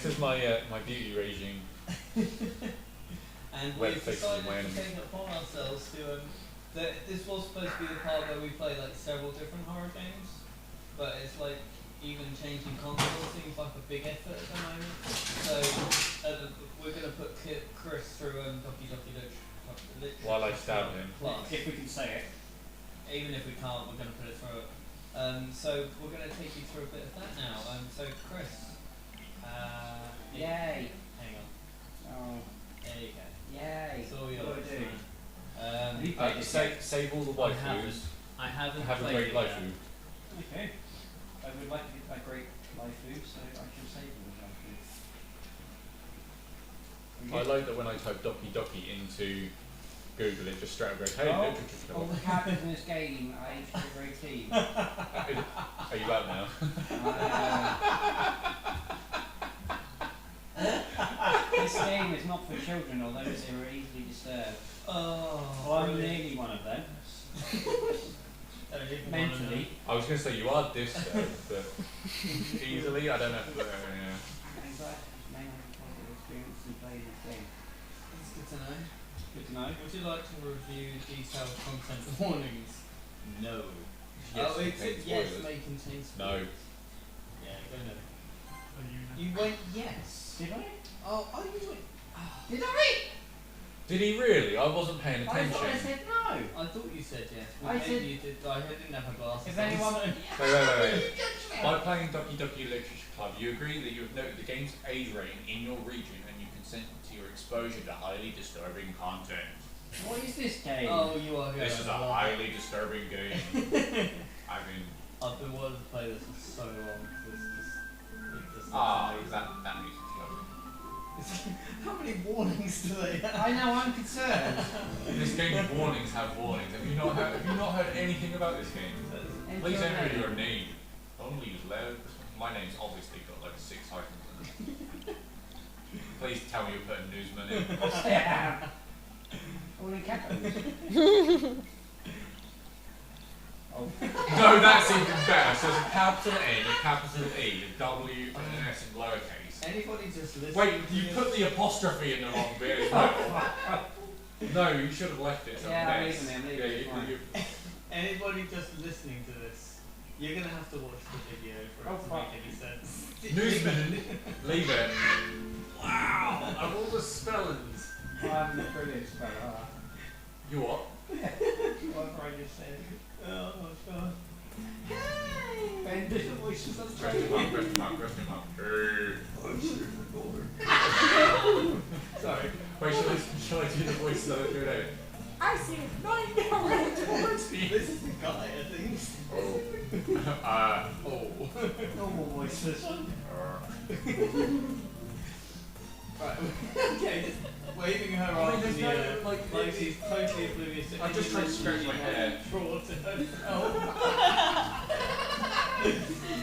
This is my my beauty regime. And we've decided to take it upon ourselves to this was supposed to be the part where we play like several different horror games, but it's like even changing consoles seems like a big effort at the moment. So we're gonna put Chris through Doki Literature while I stab him. Plus. If we can say it. Even if we can't, we're gonna put it through it. So we're gonna take you through a bit of that now. So Chris. Yay! Hang on. Oh. There you go. Yay! It's all yours. What do I do? Save all the waifus. I haven't Have a played great it waifu. yet. Okay. I would like to get a great waifu, so I shall save all the waifu. I like that when I type Doki Doki into Google, it just straight away goes, hey, literature all club. the characters in this game are aged to very keen. Are you out now? This game is not for children or those who are easily disturbed. Oh, Well, I'm nearly one of them. Mentally. I was going to say you are disturbed, but easily, I don't know. I'm glad you may have a positive experience in playing this game. That's good to know. Good to know. Would you like to review detailed content warnings? No. Yes, oh, contains yes, spoilers. may contain spoilers. No. Yeah, go no. You went yes. Did I? Oh, you went. Did I? Did he really? I wasn't paying I attention. thought I said no. I thought you said yes. I Maybe said- you did. I didn't have my glasses. If anyone... Wait. By playing Doki Doki Literature Club, you agree that you have noted the game's age rating in your region and you consent to your exposure to highly disturbing content. What is this game? Oh, you are good. This is a highly disturbing game. I mean... I've been wanting to play this for so long. That music's lovely. How many warnings do they have? I know, I'm concerned. This game's warnings have warnings. Have you not heard anything about this game? Please enter your name. Only use loud. My name's obviously got like 6 hyphens in it. Please tell me you're putting newsman in. Yeah. All in capitals. Oh. No, that's even better. So it's a capital N, a capital E, a W, and an S in lowercase. Anybody just listening? Wait, you put the apostrophe in the wrong bit as well. No, you should have left it. Yeah, I'm leaving it. Anybody just listening to this, you're gonna have to watch the video for it to make any sense. Newsman, leave it. Wow, of all the spellings. I'm the brilliant speller. You what? Whatever I just said. Oh my god. Hey! Ben, different voices on Press him up, press him up, press him up. Sorry. Wait, shall I do the voice so that you're there? I see a nightmare running towards me. This is the guy, I think. Normal voices. Right. Okay, just waving her arms in the air, like she's totally oblivious to I'm just trying to scratch my hair. Draw to herself.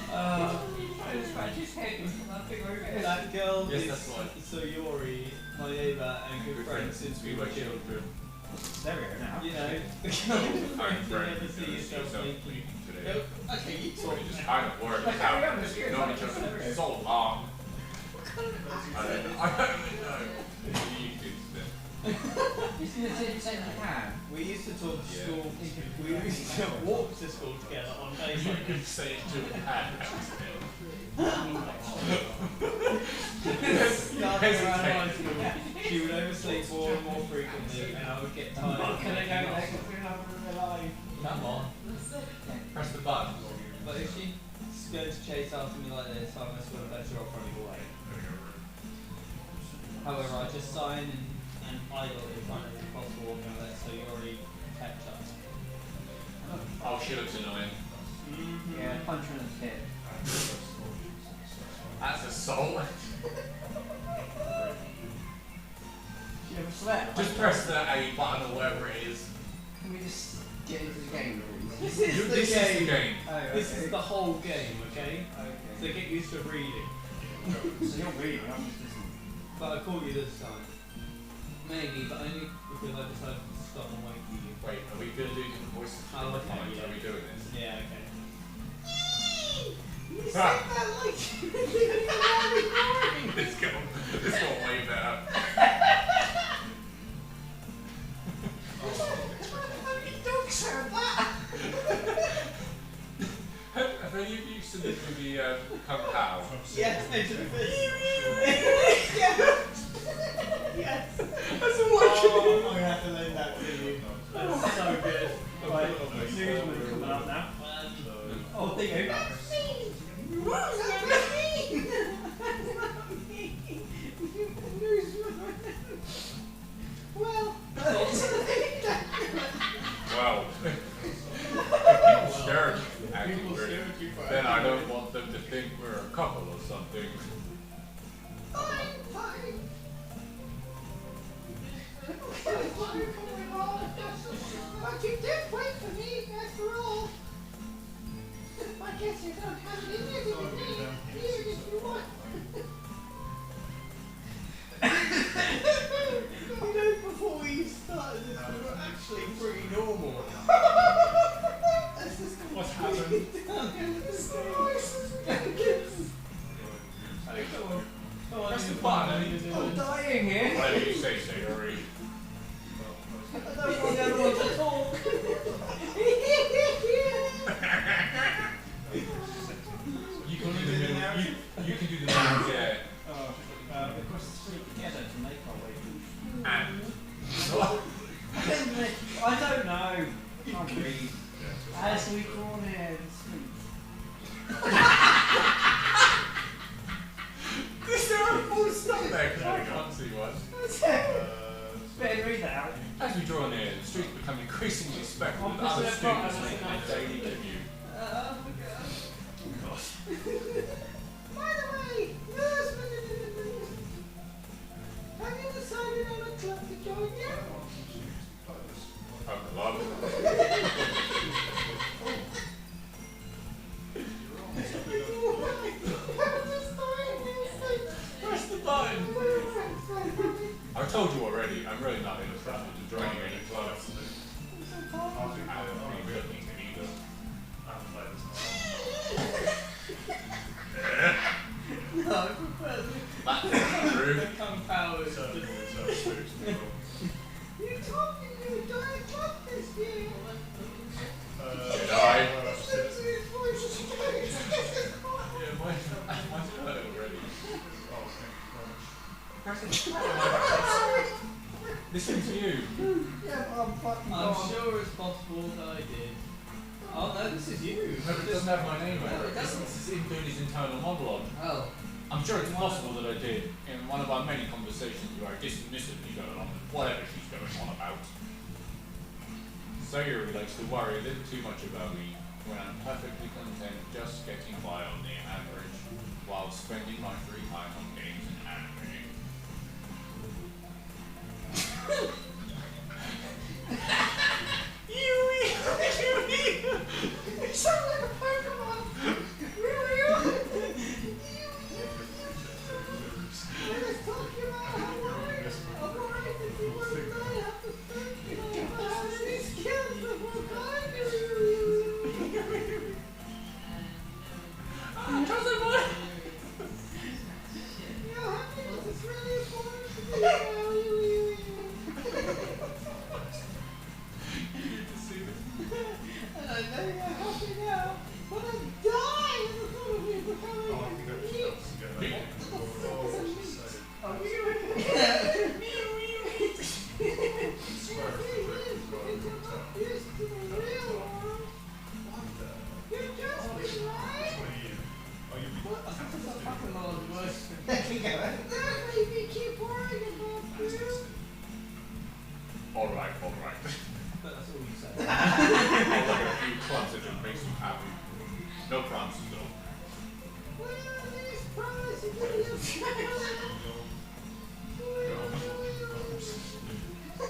I just scratched his head with nothing over it. That girl Yes, is that's right. Sayori, my neighbour and good friend since we were children. There we go now. You know, the kind of friends you never see yourself making. Today. Okay, you talk. It just kind of worked out because we've known each other for so long. I don't even know. You do Isn't it the same can? We used to talk to school. We used to walk to school together on days You like could say it to a cat. starting around high school, she would oversleep more and more frequently, and I would get tired. Can I go there because we're not alive? Come on. Press the button. But if she's going to chase after me like this, I must have better off running away. However, I just sign and idle in front of the possible and let Sayori catch up. Oh, she looks annoying. Yeah, punch her in the head. That's assault. She ever slept? Just press the A button or whatever it is. Can we just get into the game, please? This is This is the game. Oh, This is the whole game, okay? So Okay. get used to reading. So you're reading, I'm just listening. But I caught you this time. Maybe, but only because I decided to stop and wait for you. Wait, are we going to do different voices? Oh, okay, Are yeah. we doing this? Yeah, okay. You said that like you were thinking about ignoring. This got way better. Don't share that. Have any of you seen the movie Kung Pao? Yes, Enter the Fist. Yes. Yes. That's all I can do. I'm gonna have to lend that to you. That's so good. Right, Newsman coming up now. Oh, there you go. Well, Well, if people stare at you acting weird, then I don't want them to think we're a couple or something. fine. But you did wait for me, after all. I guess you don't have it in you, even if you want. You know, before we started this, we were actually pretty normal. What's happened? Press the button. I'm dying here. Whatever you say, Sayori. I don't want the other one to talk. You can do the middle. You can do the middle. Yeah. Across the street together to make our way through. And. I don't know. Can't read. As we draw near the street. Is there a full stop there? I can't see one. Better read that out. As we draw near, the streets become increasingly speckled with Oh, other that's students right, making that's their daily commute. By the way, nurse, have you decided on a club to join yet? A club? Press the button! I told you already, I'm really not interested in joining any clubs. I haven't been looking either. No, I prefer That's not true. the Kung Pao is just... You told me you were joining a club this year. Did I? Yeah, mine's heard already. Press the button. Listen to you. Yeah, but I'm fucking I'm sure it's possible that I did. Oh no, this is you. No, but it doesn't have my name on it. This is him doing his internal monologue. Oh. I'm sure it's possible that I did. In one of our many conversations, you are dismissively going on with whatever she's going on about. Sayuri likes to worry a little too much about me when I'm perfectly content just getting by on the average while spending my free time on games and anime. You sound like a Pokemon! Really? Let's talk about how worried I'm worried that you one day have to think about these kids before dying. Your happiness is really important to me. And I know you're happy now, but I'm dying in the thought of you becoming a mute. Alright. That's all you say. I'll look at a few clubs if it makes you happy. No promises though.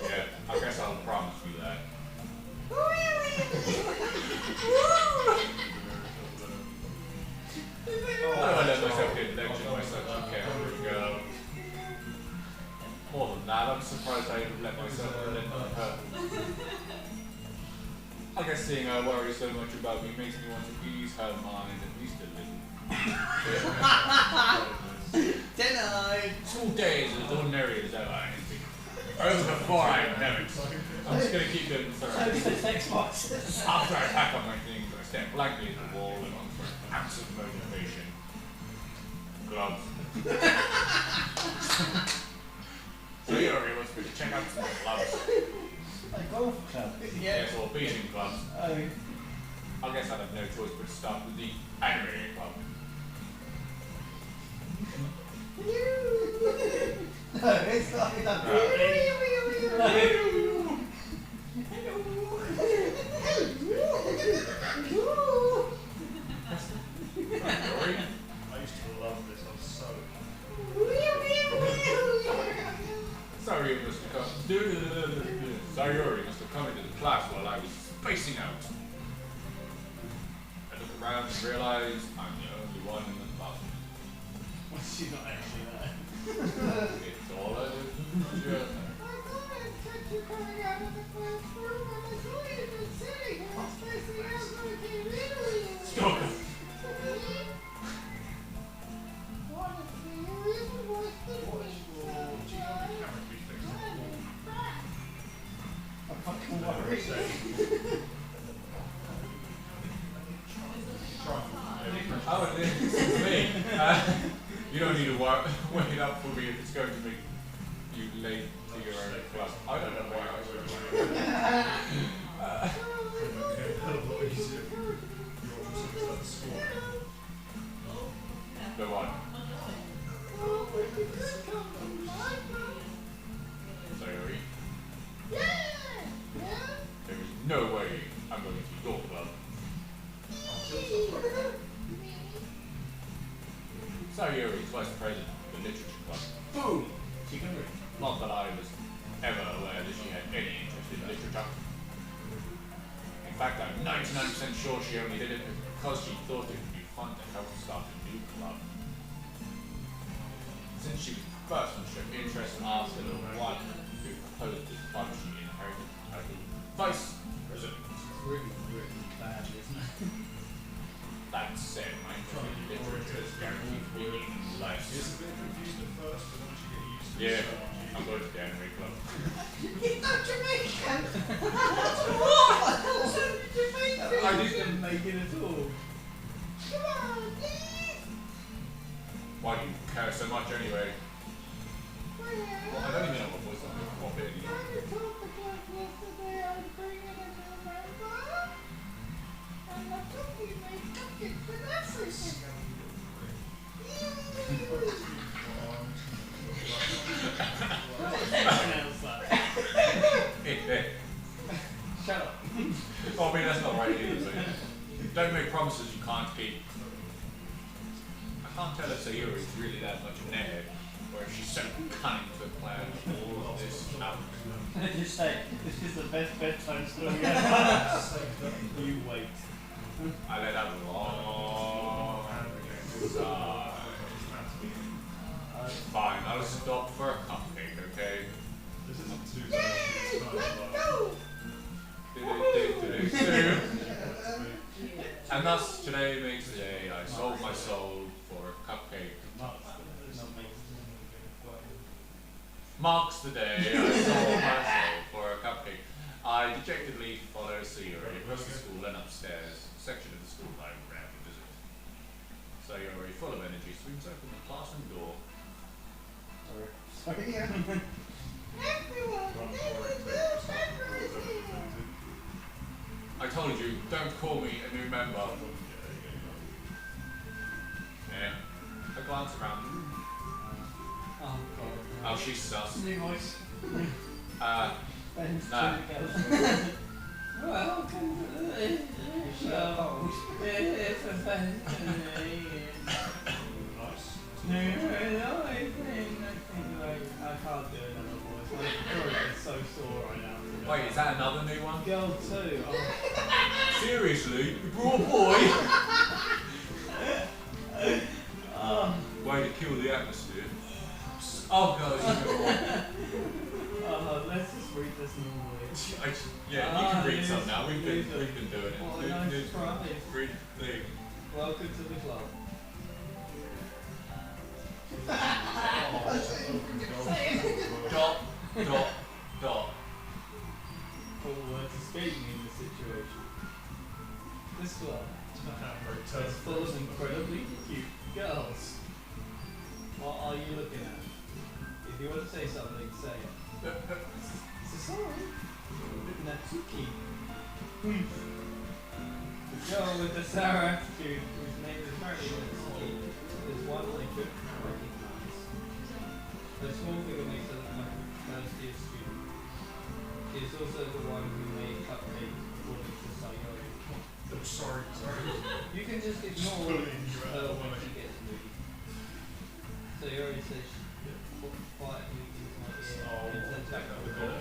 Yeah, I guess I'll promise you that. I let myself get lectured by such a carefree girl. More than that, I'm surprised I even let myself relent on her. I guess seeing her worry so much about me makes me want to ease her mind at least a little. Denied! 2 days as ordinary as ever. Over 4 I know it. I'm just gonna keep doing So thorough. it's Xbox. After I pack up my things, I stare blankly at the wall and on for absolute motivation. Gloves. So you're able to check out some gloves. A golf club. Yes, or beating gloves. Oh. I guess I'd have no choice but to start with the aggravating club. No, it's not. It's not. Sorry. I used to love this, I was so... Sayori must have come. Sayori must have come into the class while I was spacing out. I look around and realize I'm the only one in the classroom. Well, she's not actually there. It's all I do. Just stop it. I fucking worry. Oh, this is me. You don't need to wait up for me if it's going to make you late to your own club. I don't know why I was doing The one. Sayori, there is no way I'm going to your club. Sayori is vice president of the literature club. Boom! Chicken wing. Not that I was ever aware that she had any interest in literature. In fact, I'm 99% sure she only did it because she thought it would be fun to help start a new club. Since she was the first one to show interest and asked her the one who proposed this club, she inherited the title Vice President. It's really, really bad, isn't it? That said, my interest in literature is guaranteed to be in life. It's a bit confused at first, but once you get used to Yeah, it, so I'm going to the anime club. He's not Jamaican! What? So Jamaican! I just didn't make it at all. Come on, Why do you care so much anyway? Well, I don't even know what voice I'm doing. What bit are you doing? Shut up. Well, I mean, that's not right either, so don't make promises you can't keep. I can't tell if Sayuri is really that much of an airhead, or if she's so cunning to plan all of this out. Just say, this is the best bedtime story ever. You wait. I let out a long sigh. Fine, I'll stop for a cupcake, okay? this isn't too bad. And thus, today makes the day I sold my soul for a cupcake. Marks the day I sold my soul for a cupcake. I dejectedly follow Sayori across the school and upstairs, a section of the school I rarely visit. Sayori, full of energy, swings open the classroom door. Sorry, yeah. I told you, don't call me a new member. Yeah. I glance around. Oh, Oh, she's sus. new voice. Ben's Nah. two girls. Welcome to the show. It's a Nice. No, I can't do another voice. My throat is so sore right now. Wait, is that another new one? Girl too. Oh. Seriously? You brought a boy? Oh. Way to kill the atmosphere. Oh god, you know what? Let's just read this normally. Yeah, you can read some now. We've been doing it. What a nice surprise. Read the thing. Welcome to the club. Dot, dot, dot. All words escaping in this situation. This one is full of incredibly cute girls. What are you looking at? If you want to say something, say it. So sorry. Natsuki. The girl with the sour attitude, whose name is apparently Natsuki, is one I could recognize. Her small figure makes her look like a first-year student. She is also the one who made cupcakes according to Sayori. I'm sorry. You can just ignore her when she gets moody. Sayori says quietly into my ear and turns back to the door.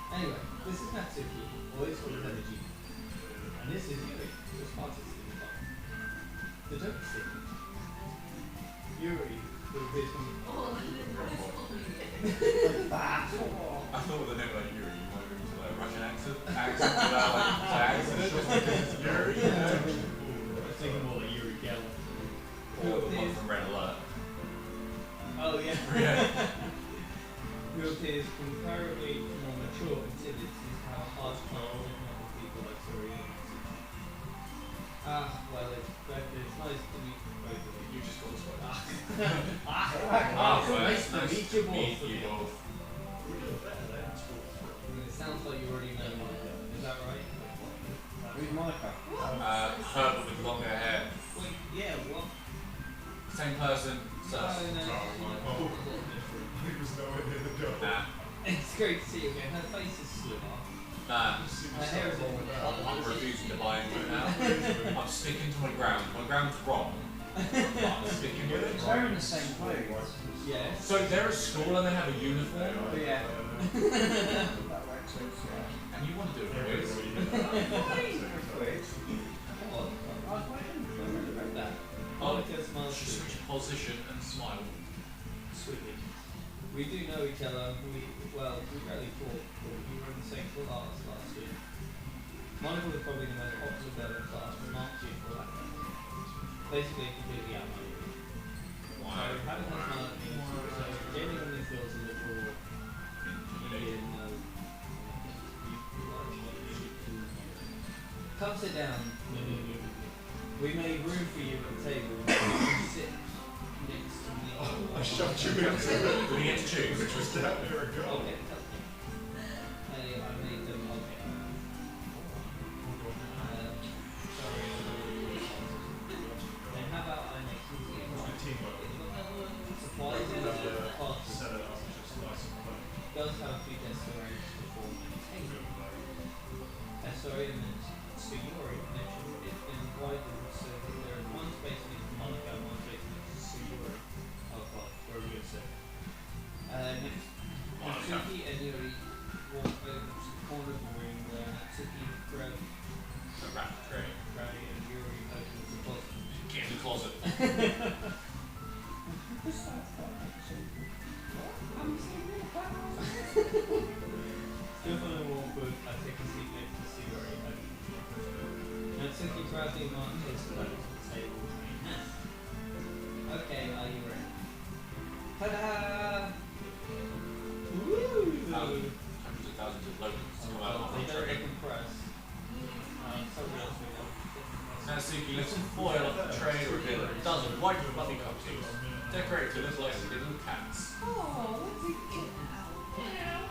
Anyway, this is Natsuki, always full of energy. And this is Yuri, the smartest in the class. The Doki sticky. Yuri, who appears from like that. I thought with a name like Yuri, you might go into like a Russian accent without like tags and shit because it's Yuri. I was thinking more like Yuri Geller. Or the one from Red Alert. Oh yeah. Yeah. Who appears comparably more mature and timid since how hard to control with people like Suri and Natsuki. Well, it's nice to meet both of you. You just got this one. Well, nice to meet you both. both. It sounds like you already know Monica. Is that right? Who's Monica? Her with longer hair. Wait, yeah, what? Same person. No, He was nowhere near the door. Nah. It's great to see you again. Her face is slimmer. Nah. Her hair is all I'm refusing to buy into it now. I'm sticking to my ground. My ground's wrong. But I'm sticking with it. They're in the same clothes. Yes. So they're at school and they have a uniform. Oh, yeah. And you want to do a quiz? What? I really read that. Monica smiles Just sweetly. switch position and smile. Sweetly. We do know each other. We barely talk, but we were in the same class last year. Monica was probably the most popular girl in class, but not you for that matter. Basically, completely out of my league. So, having her smile at me, so genuinely feels a little Indian, Come sit down. We made room for you at the table. You can sit next to me. I shoved you into it. Do we get to choose? Which was down there ago. Okay, tell me. I made them okay. Sorry. And how about I make some tea? Teamwork. Supplies in the party. Set it up just nice and clean. Girls have a few desks arranged before the table. Sorry, I meant Suyori mentioned it's been widened so that there is one space next to Monica and one space next to Suyori. Oh god, where are we going to sit? Next, Natsuki and Yuri walk over to the corner of the room where Natsuki grabs A rat tray. Brady and Yuri opens the closet. Get in the closet. Still feeling awkward, I take a seat next to Suyori and opens the door. Natsuki proudly marches close to the table between hands. Okay, are you ready? Ta-da! Woo! Hundreds of thousands of locals come out on They the don't train. decompress. Somebody else may know. Natsuki lifts a foil off the tray or a pillar. It does a white fluffy cupcakes. Decorated to look like little cats. Oh, what's it get now?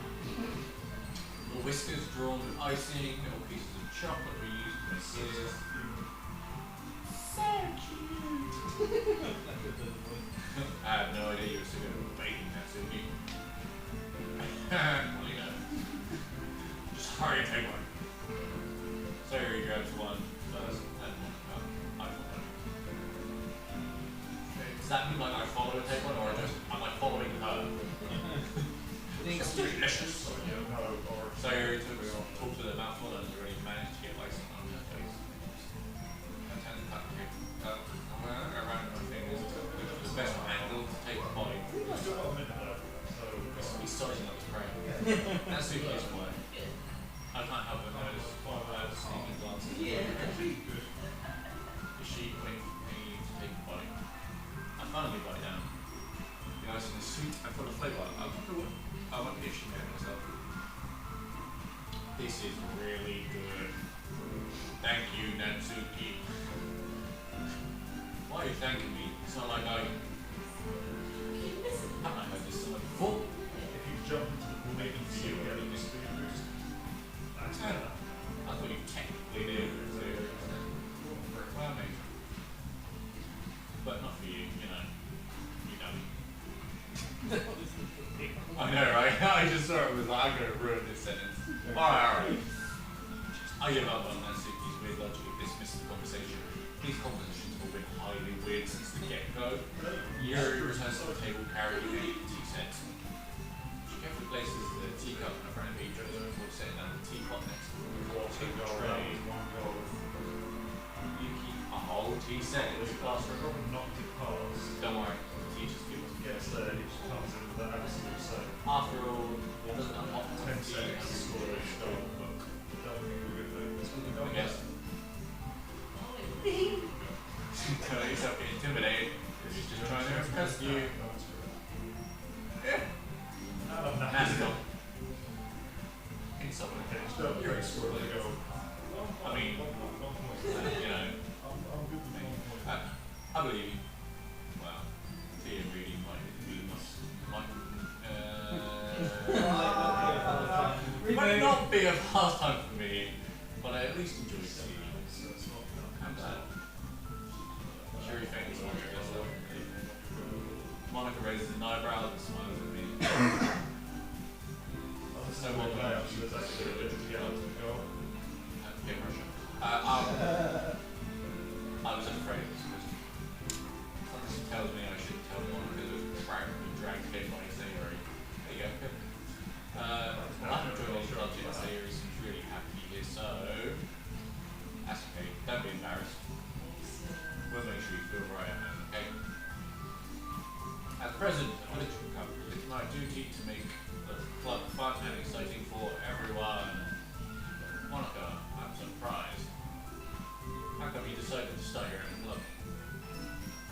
The whiskers drawn with icing, little pieces of chocolate were used in the scissors. So cute. That's a good voice. I had no idea you were so good at baking, Natsuki. Well, you know. Just hurry and take one. Sayori grabs one first and I follow. Does that mean like I follow and take one, or just am I following her? It's delicious. Sayori talks with her mouth full and has already managed to get icing on her face. I tend to cut around my fingers the best angle to take the body. He's starting up his brain. Natsuki is quiet. I can't help but notice her sneaking glances. Is she waiting for me to take the body? I finally got it person is sweet and full of flavour. I wonder if she made it myself. This is really good. Thank you, Natsuki. Why are you thanking me? It's not like I haven't heard this so much before. If you jump into the pool, maybe you get a speed boost. That's better. I thought you technically did. Well, maybe. But not for you, you know. You know. I know, right? I just saw it was like, I'm going to ruin this sentence. Alright. I give up on Natsuki's weird logic of dismissing the conversation. These conversations have all been highly weird since the get-go. Yuri returns to the table carrying a tea set. She carefully places the teacup in front of each other before setting down the teapot next to the tray. You keep a whole tea set in the classroom. Not to pass. Don't worry, the teachers give us Yes, each comes in with that absolute same. After all, it doesn't have hot 10 tea seconds and to score a goal, but I don't think we're good there. That's what we I don't guess. Tell yourself get intimidated because he's just trying to impress you. Yeah. Mascot. Insult. You're a score to go. I mean, you know, I believe you. Well, Thea really might not be a pastime for me, but I at least enjoy seeing you. I'm glad. Sherry faintly smiles at herself. Monica raises an eyebrow and smiles at me. So well done. I was afraid of this question. Something tells me I should tell Monica to drag him by Sayori. There you go. I'm enjoying all the clubs in Sayori seems really happy here, so that's okay. Don't be embarrassed. We'll make sure you feel right at home, okay? As president of the Literature Club, it's my duty to make the club fun and exciting for everyone. Monica, I'm surprised. How come you decided to start your own club?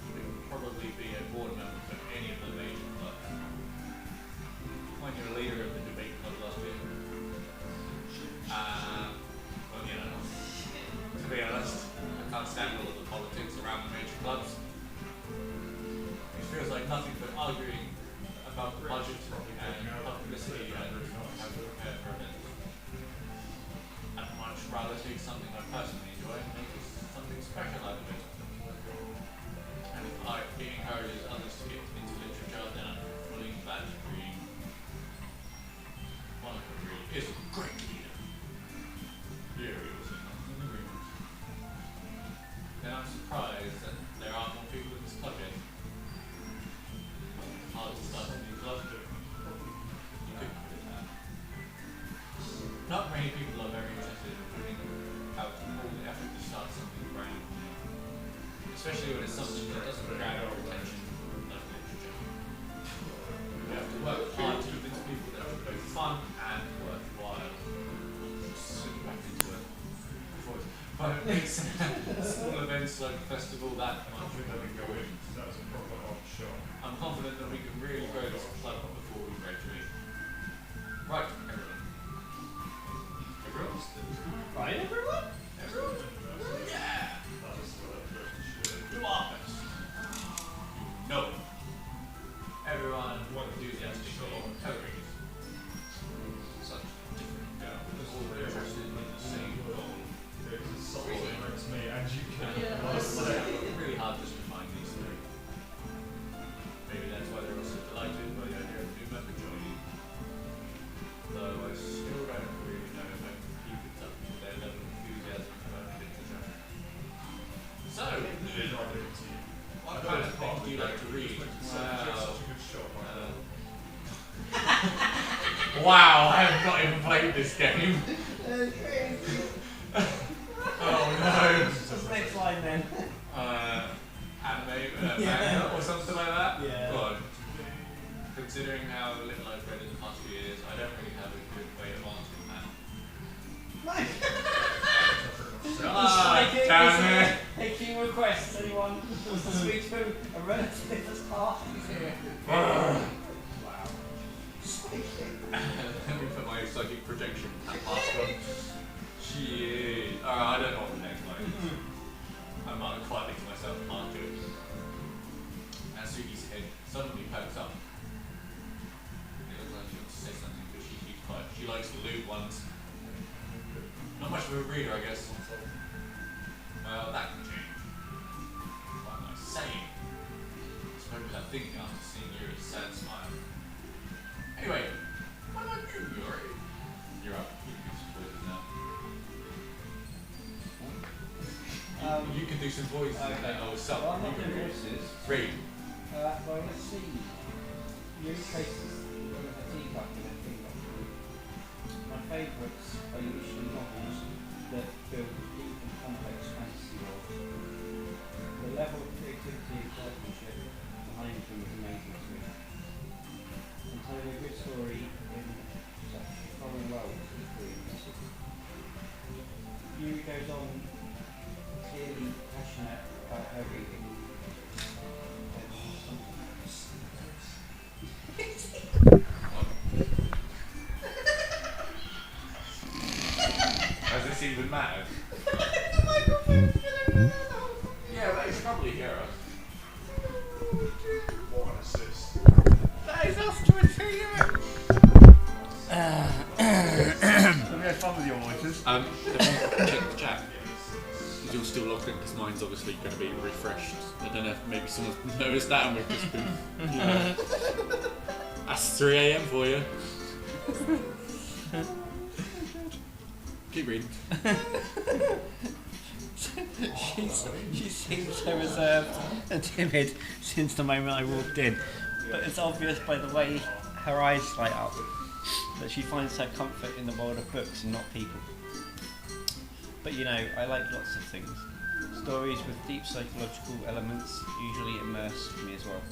You would probably be a board member for any of the major clubs. When you're a leader of the debate club last year. Well, you know, to be honest, I can't stand all of the politics around the major clubs. It feels like nothing but arguing about the budget and publicity and how to prepare for events. I'd much rather take something I personally enjoy and make it something special out of it. And if it encourages others to get into literature, then I'm fully glad to agree. Monica really is a great leader. Yuri was in agreement. Then I'm surprised that there aren't more people in this club yet. Hard to start a new club. You could put it that. Not many people are very interested in putting out all the effort to start something brand new. Especially when it's something that doesn't grab our attention like literature. We have to work hard to convince people that it's both fun and worthwhile. Swing back into it. But it makes small events like the festival that much better go in. That was a proper odd shot. I'm confident that we can really grow this club before we graduate. Right, everyone. Everyone? Right, everyone? Everyone? Yeah! That was To office. No. Everyone enthusiastically agrees. Such different girls, all interested in the same goal. it was a solid against me and you can. It's really hard to find these three. Maybe that's why they're also delighted by the idea of a new member joining. Though I still don't really know if I can keep it up to their level of enthusiasm about literature. So, what kind of thing do you like to read? Such a good shot, Wow, I have not even played this game. Oh no. What's the next line then? Anime, manga or something like that? Yeah. God. Considering how little I've read in the past few years, I don't really have a good way of answering that. Damn Damn it! Taking requests. Anyone wants to speak to a relative as part? Wow. Let me put my psychic projection mask on. Shit. I don't know what the next line is. I might have quite licked myself hard to it. Natsuki's head suddenly perks up. It looks like she wants to say something, but she keeps quiet. She likes the lewd ones. Not much of a reader, I guess. Well, that can change. What am I saying? I spoke without thinking after seeing Yuri's sad smile. Anyway, what about you, Yuri? You're up. You can do some voices now. You can do some voices. Okay. Oh, sup? Well, I'm You not can doing read. voices. Read. Well, let's see. Yuri traces a teacup in a finger. My favourites are usually novels that build deep and complex fantasy worlds. The level of creativity and craftsmanship behind them is amazing to me. And telling a good story in such a foreign world is really impressive. Yuri goes on clearly passionate about her reading. Has this even mattered? Yeah, but it's probably hear us. What an assist. That is us to a team. Have you had fun with your voices? Check the chat. You're still logged in because mine's obviously going to be refreshed. I don't know if maybe someone's noticed that and we've just been, you know. That's 3 AM for you. Keep reading. She seems so reserved and timid since the moment I walked in, but it's obvious by the way her eyes light up that she finds her comfort in the world of books and not people. But you know, I like lots of things. Stories with deep psychological elements usually immerse me as well.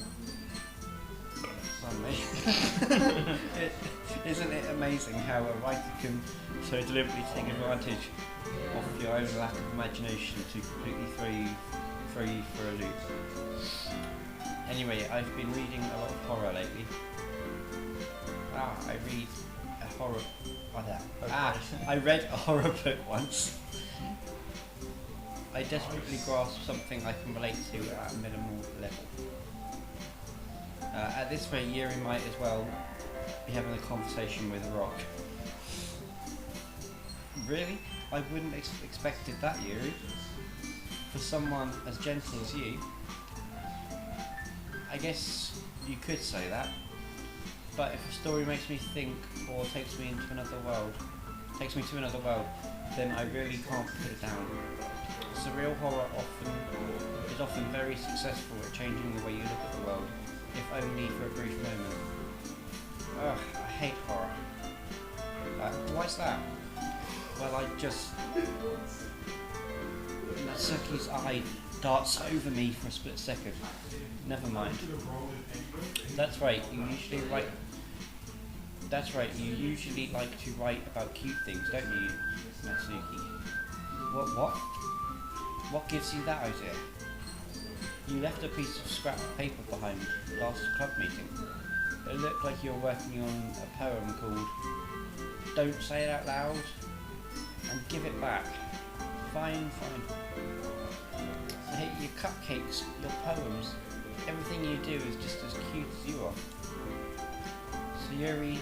Isn't it amazing how a writer can so deliberately take advantage of your own lack of imagination to completely throw you for a loop? Anyway, I've been reading a lot of horror lately. I read a horror book once. I desperately grasp something I can relate to at a minimal level. At this rate, Yuri might as well be having a conversation with a rock. Really? I wouldn't expected that, Yuri. For someone as gentle as you. I guess you could say that. But if a story makes me think or takes me to another world, then I really can't put it down. Surreal horror is often very successful at changing the way you look at the world, if only for a brief moment. Ugh, I hate horror. Why's that? Well, Natsuki's eye darts over me for a split second. Never mind. That's right, you usually like to write about cute things, don't you, Natsuki? What? What gives you that idea? You left a piece of scrap paper behind last club meeting. It looked like you were working on a poem called Don't Say It Out Loud and Give It Back. Fine. I hate your cupcakes, your poems, everything you do is just as cute as you are. Sayuri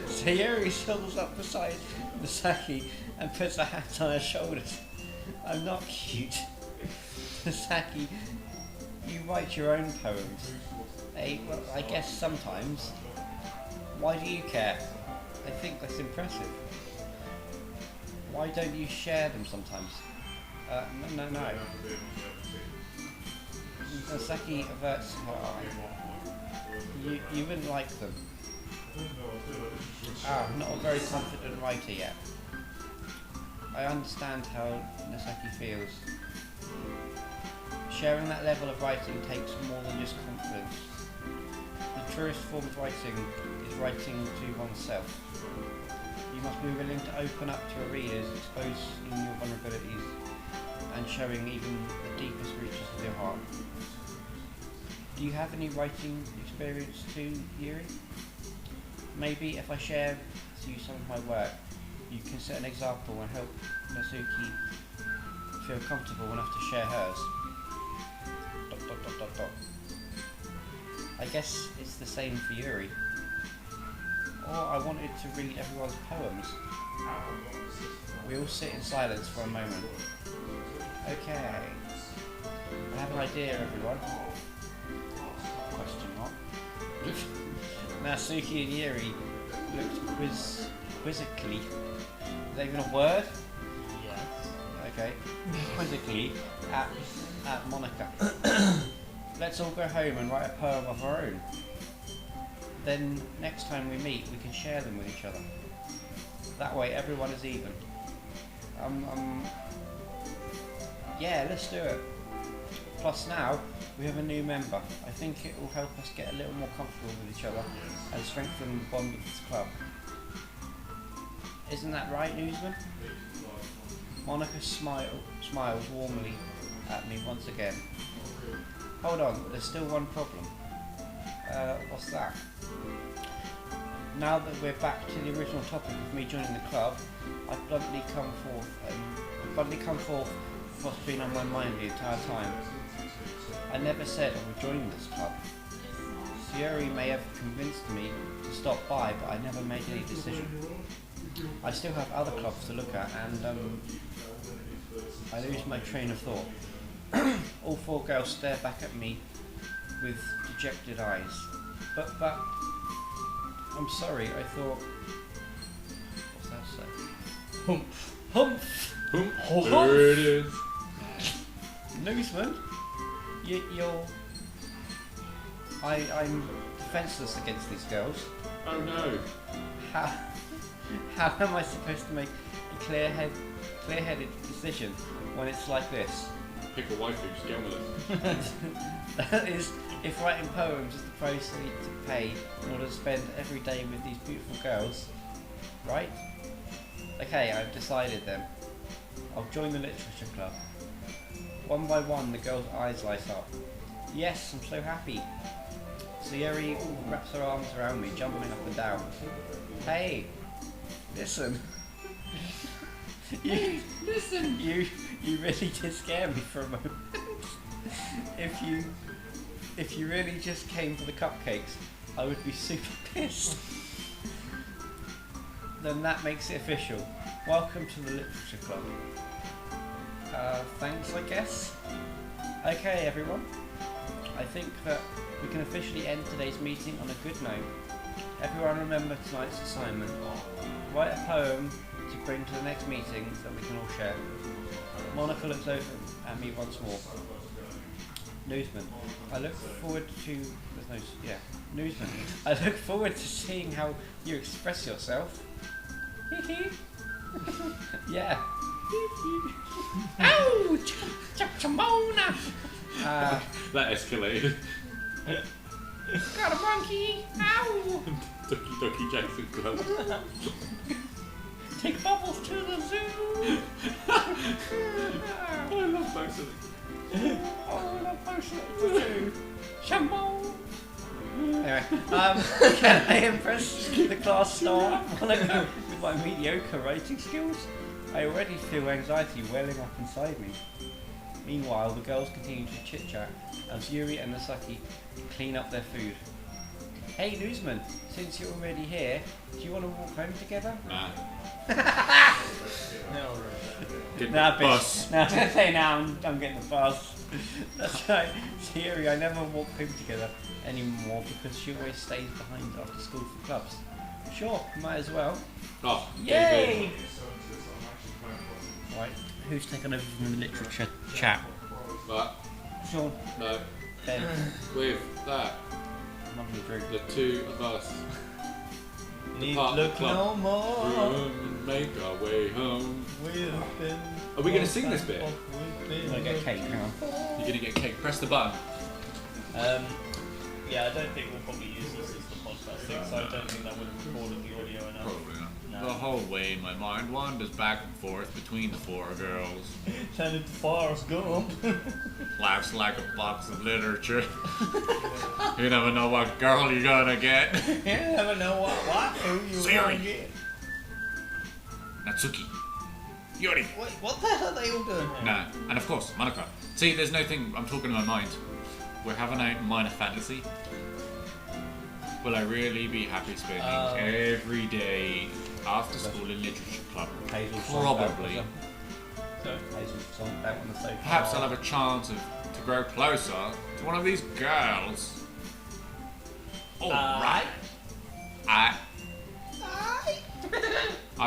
Sayuri sidles up beside Misaki and puts a hat on her shoulders. I'm not cute. Misaki, you write your own poems. Well, I guess sometimes. Why do you care? I think that's impressive. Why don't you share them sometimes? No. Misaki averts her eye. You wouldn't like them. I'm not a very confident writer yet. I understand how Misaki feels. Sharing that level of writing takes more than just confidence. The truest form of writing is writing to oneself. You must be willing to open up to your readers, exposing your vulnerabilities and showing even the deepest reaches of your heart. Do you have any writing experience too, Yuri? Maybe if I share with you some of my work, you can set an example and help Natsuki feel comfortable enough to share hers. ... I guess it's the same for Yuri. Or I wanted to read everyone's poems. We all sit in silence for a moment. Okay. I have an idea, everyone. Question mark. Natsuki and Yuri looked quizzically. Is that even a word? Yes. Okay. Quizzically at Monica. Let's all go home and write a poem of our own. Then next time we meet, we can share them with each other. That way, everyone is even. Yeah, let's do it. Plus now, we have a new member. I think it will help us get a little more comfortable with each other and strengthen the bond of this club. Isn't that right, Newsman? Monica smiles warmly at me once again. Hold on, there's still one problem. What's that? Now that we're back to the original topic of me joining the club, I've bluntly come forth with what's been on my mind the entire time. I never said I would join this club. Yuri may have convinced me to stop by, but I never made any decision. I still have other clubs to look at, and I lose my train of thought. All four girls stare back at me with dejected eyes. But, I'm sorry, I thought... What's that say? Humph. Humph! Humph! There it is! Newsman, you're... I'm defenceless against these girls. Oh no! How am I supposed to make a clear-headed decision when it's like this? Pick a waifu, just get on with it. That is, if writing poems is the price I need to pay in order to spend every day with these beautiful girls, right? Okay, I've decided then. I'll join the literature club. One by one, the girls' eyes light up. Yes, I'm so happy. Sayuri wraps her arms around me, jumping up and down. Hey, listen. You really did scare me for a moment. If you really just came for the cupcakes, I would be super pissed. Then that makes it official. Welcome to the literature club. Thanks, I guess. Okay, everyone. I think that we can officially end today's meeting on a good note. Everyone remember tonight's assignment. Write a poem to bring to the next meeting that we can all share. Monica looks over at me once more. Newsman, I look forward to... Newsman, I look forward to seeing how you express yourself. Yeah. Ow! Chamona! That escalated. Got a monkey! Ow! Doki Jackson Club. Take Bubbles to the zoo! I love both of them. Oh, I love both of them too. Shampoo! Anyway, can I impress the class star with my mediocre writing skills? I already feel anxiety welling up inside me. Meanwhile, the girls continue to chit-chat as Yuri and Nasaki clean up their food. Hey Newsman, since you're already here, do you want to walk home together? Nah. No. Get Nah, the bus. bitch. Nah, I was gonna say now I'm getting the bus. That's right. So Yuri, I never walk home together anymore because she always stays behind after school for clubs. Sure, might as well. Oh, Yay! Right, who's taken over from the literature chat? But, Sean. no. Ben. With that, I'm not gonna drink. the two of us Need depart the look club no more. room and make our way home. We've been. Are we going to sing this bit? I'm gonna get cake, hang on. You're going to get cake. Press the button. Yeah, I don't think we'll probably use this as the podcast thing, so I don't think that would have recorded the audio enough. Probably not. No. The whole way my mind wanders back and forth between the four girls. Turn into Forrest Gump. Laughs like a box of literature. You never know what girl you're gonna get. You never know what who you're Siri. gonna get. Natsuki. Yuri. Wait, what the hell are they all doing here? Nah. And of course, Monica. See, there's no thing, I'm talking in my mind. We're having a minor fantasy. Will I really be happy spending every day after school in literature club? Hazel's Probably. So, Hazel's song back on the sofa. Perhaps I'll have a chance to grow closer to one of these girls. Alright. I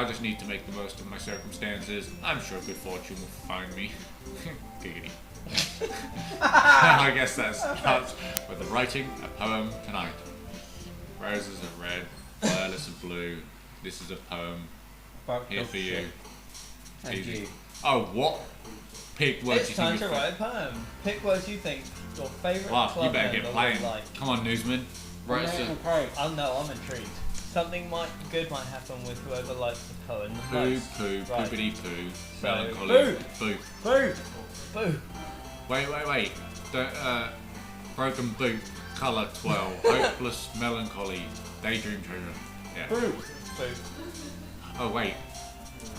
just need to make the most of my circumstances. I'm sure good fortune will find me. Giggity. I guess that starts with the writing a poem tonight. Roses are red, violets are blue. This is a poem here for you. And Easy. you. Oh, what? Pick words it's you time think to are write a poem. Pick words you think your favourite Wow, club you better member get playing. would like. Come on, newsman. Write us a Okay. Oh no, I'm intrigued. Something good might happen with whoever likes the poem the poo, most. poo, Right. poopity poo, So, melancholy, boo. Boo! Boo! Wait. Broken boot, colour 12, hopeless melancholy, daydream treasure. Yeah. Boo. Boo. Oh wait.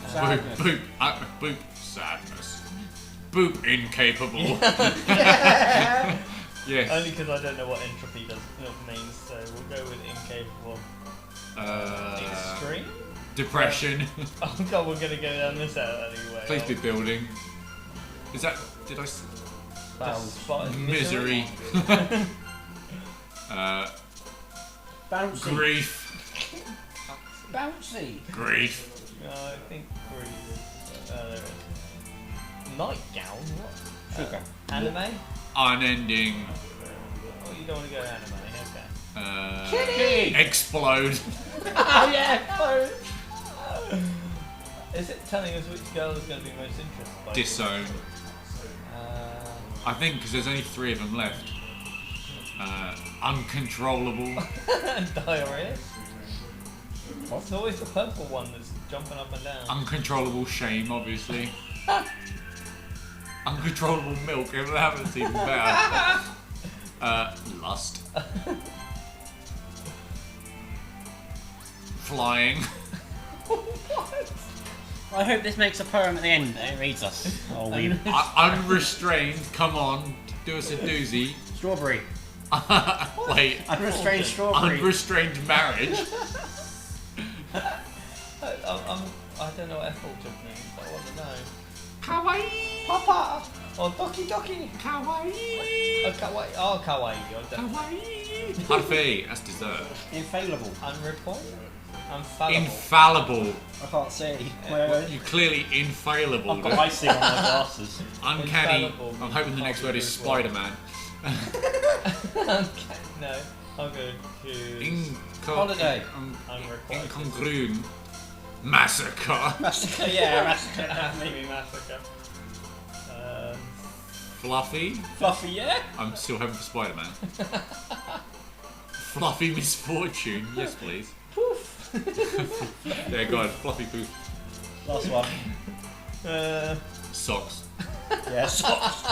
Sadness. Boop, sadness. Boop, incapable. Yes. Only because I don't know what entropy means, so we'll go with incapable. Extreme? Depression. Oh god, we're gonna go down this anyway. Please be building. Is that? Did I? Misery. Bouncy. Grief. Bouncy. Grief. No, I think grief is. There it is. Nightgown? What? Sugar. Anime? Unending. Oh, you don't want to go anime, okay. Kitty! Explode. Oh yeah! Is it telling us which girl is going to be most interested by Disown. I think because there's only 3 of them left. Uncontrollable. Diarrhea? It's always the purple one that's jumping up and down. Uncontrollable shame, obviously. Uncontrollable milk, if that happens even better. Lust. Flying. I hope this makes a poem at the end that it reads us. Oh, we. Unrestrained, come on, do us a doozy. Strawberry. Wait, Unrestrained strawberry. unrestrained marriage. I don't know what F-Ultra means, but I want to know. Kawaii. Papa! Or Doki Doki! Kawaii. Oh, kawaii. Oh, kawaii. I don't- Kawaii. Parfait, that's dessert. Infallible. Unreported? Infallible. Infallible. I can't see. You're clearly infallible. I've got icing on my glasses. Uncanny. Infallible. I'm hoping the next word is Spider-Man. No, I'm going to choose Holiday. unrequited. Incongruent. Massacre. Massacre, yeah, massacre. Maybe massacre. Fluffy. Fluffy, yeah? I'm still hoping for Spider-Man. Fluffy misfortune. Yes, please. Poof! There, go on. Fluffy poof. Last one. Socks. Yeah, socks.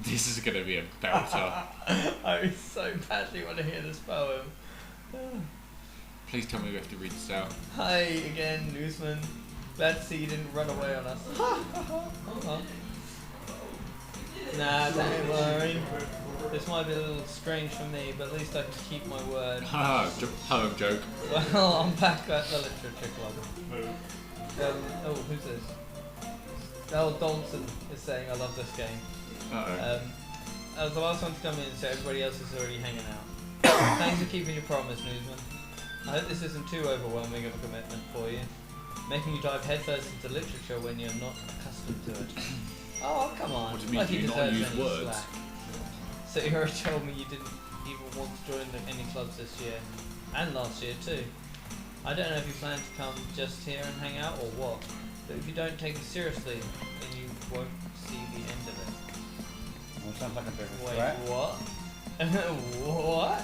This is going to be a belter. I so badly want to hear this poem. Please tell me we have to read this out. Hi again, newsman. Glad to see you didn't run away on us. Nah, don't worry. This might be a little strange for me, but at least I can keep my word. Haha, poem joke. Well, I'm back at the literature club. Oh, who's this? Oh, Dalton is saying I love this game. Uh-oh. I was the last one to come in, so everybody else is already hanging out. Thanks for keeping your promise, newsman. I hope this isn't too overwhelming of a commitment for you, making you dive headfirst into literature when you're not accustomed to it. Oh, come on. What do you mean, Like do you not deserves use any words? slack. So you already told me you didn't even want to join any clubs this year, and last year too. I don't know if you plan to come just here and hang out or what, but if you don't take it seriously, then you won't see the end of it. Well, sounds like a bit of a Wait, threat. what? What?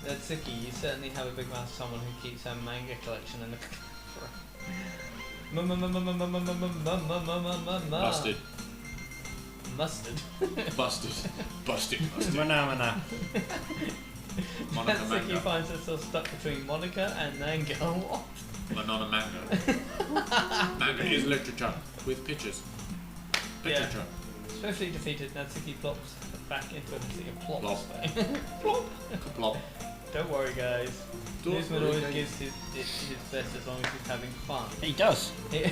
That's Suki, you certainly have a big mouth for someone who keeps her manga collection in the Busted. Mustard. Busted. Busted. Phenomena. Monica Suki Mango. finds herself stuck between Monica and Manga. What? Banana Mango. Manga is literature with pictures. Literature. Swiftly defeated, Natsuki plops back into a sea of plops. Plop. Plop. Plop. Don't worry, guys. Don't Newsman worry, always guys. gives his best as long as he's having fun. He does. That's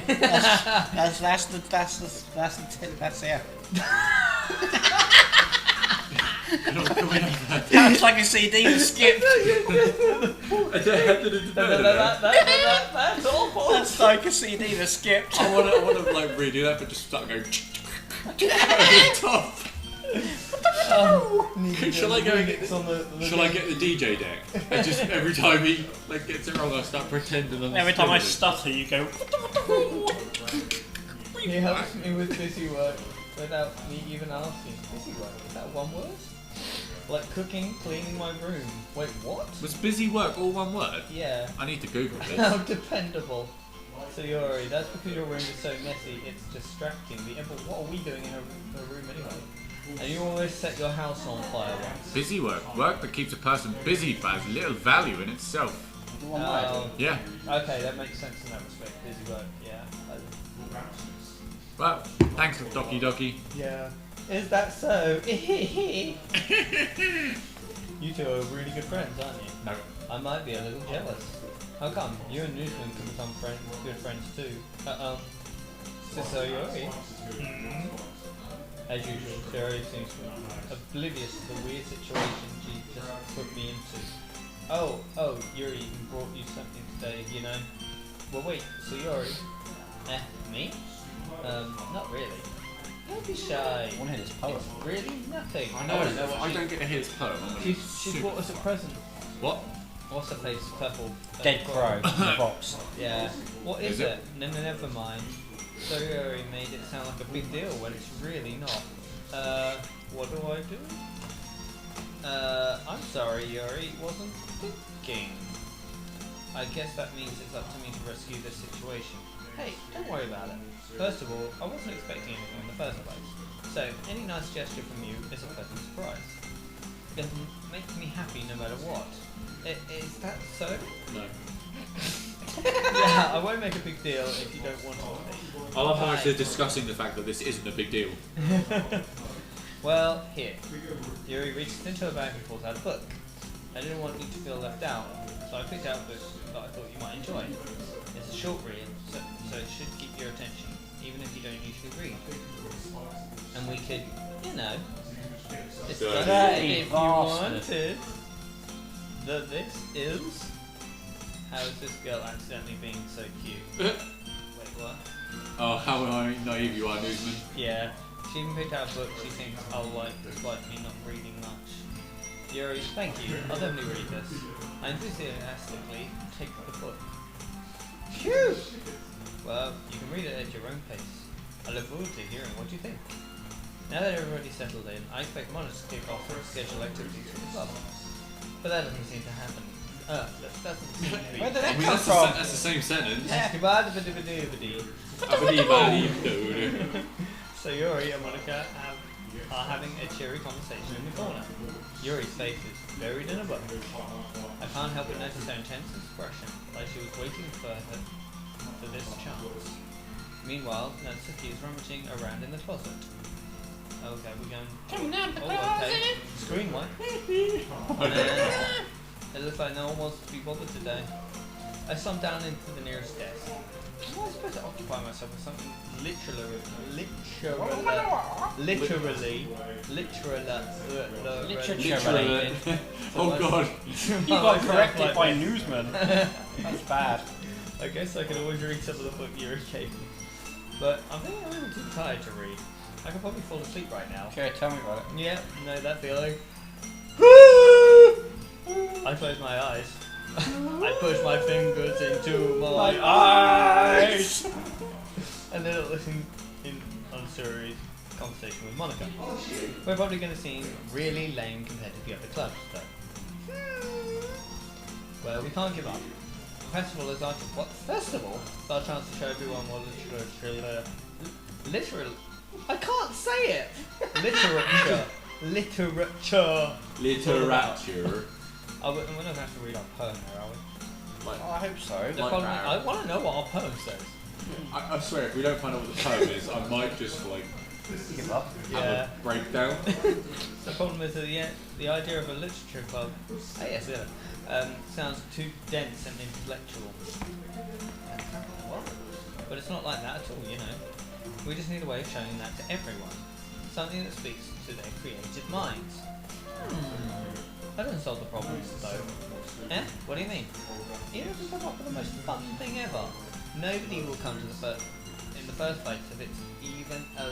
it. Sounds like a CD was skipped. That's awful. That's like a CD was skipped. I want to like redo that, but just start going over the top. Shall I go and get Shall I get the DJ deck? And just every time he like gets it wrong, I start pretending I'm Every time I still stutter, you go. He helps me with busy work without me even asking. Busy work? Is that one word? Like cooking, cleaning my room. Wait, what? Was busy work all one word? Yeah. I need to Google this. How dependable. Sayori, that's because your room is so messy, it's distracting. But what are we doing in a room anyway? And you always set your house on fire once. Busy work. Work that keeps a person busy but has little value in itself. Yeah. Okay, that makes sense in that respect. Busy work, yeah. Well, thanks, Doki Doki. Yeah. Is that so? You two are really good friends, aren't you? No. I might be a little jealous. How come? You and Newsman can become good friends too. Sayori. As usual, Sayori seems oblivious to the weird situation she just put me into. Oh, Yuri even brought you something today, you know. Well wait, Sayori. Me? Not really. Don't be shy. I want to hear this poem. It's really nothing. I know. I don't get to hear this poem. She's brought us a present. What? What's her face? Purple. Dead crow in the box. Yeah. What Is is it? No, never mind. Sayori made it sound like a big deal when it's really not. What do I do? I'm sorry, Yuri. Wasn't thinking. I guess that means it's up to me to rescue this situation. Hey, don't worry about it. First of all, I wasn't expecting anything in the first place. So, any nice gesture from you is a pleasant surprise. It'll make me happy no matter what. Is that so? No. Yeah, I won't make a big deal if you don't want to. I love how actually discussing the fact that this isn't a big deal. Well, here. Yuri reaches into her bag and pulls out a book. I didn't want you to feel left out, so I picked out a book that I thought you might enjoy. It's a short read, so it should keep your attention, even if you don't usually read. And we could, you know, discuss Dirty if you bastard. wanted. This is... How is this girl accidentally being so cute? Wait, what? Oh, how naive you are, Newsman. Yeah, she even picked out a book she thinks I'll like despite me not reading much. Yuri, thank you. I'll definitely read this. I enthusiastically take the book. Phew! Well, you can read it at your own pace. I look forward to hearing what you think. Now that everybody's settled in, I expect Monos to kick off her scheduled activities for the club. But that doesn't seem to happen. That doesn't seem to be. Where did I that mean, come that's from? that's the same sentence. So Yuri and Monica are having a cheery conversation in the corner. Yuri's face is buried in a book. I can't help but notice her intense expression, like she was waiting for this chance. Meanwhile, Natsuki is rummaging around in the closet. Okay, we're going... okay. Screen one. It looks like no one wants to be bothered today. I slumped down into the nearest desk. Am I supposed to occupy myself with something literally related? Oh god. You got corrected by Newsman. That's bad. I guess I could always read some of the book Yuri gave me. But I'm thinking I'm a little too tired to read. I could probably fall asleep right now. Okay, tell me about it. Yeah, know that feeling. I close my eyes. I push my fingers into my eyes. And then I listen in on Suri's conversation with Monica. We're probably going to seem really lame compared to the other clubs, though. Well, we can't give up. Festival is our festival? It's our chance to show everyone what literal. I can't say it. Literature. Oh, we're not going to have to read our poem here, are we? Like, Oh, I hope so. The problem is, I want to know what our poem says. I swear, if we don't find out what the poem is, I might just like Give up. Yeah. have a breakdown. The problem is that the idea of a literature club, sounds too dense and intellectual. What? But it's not like that at all, you know. We just need a way of showing that to everyone. Something that speaks to their creative minds. That doesn't solve the problem, though. Eh? What do you mean? Even if we come up with the most fun thing ever, nobody will come to in the first place if it's even a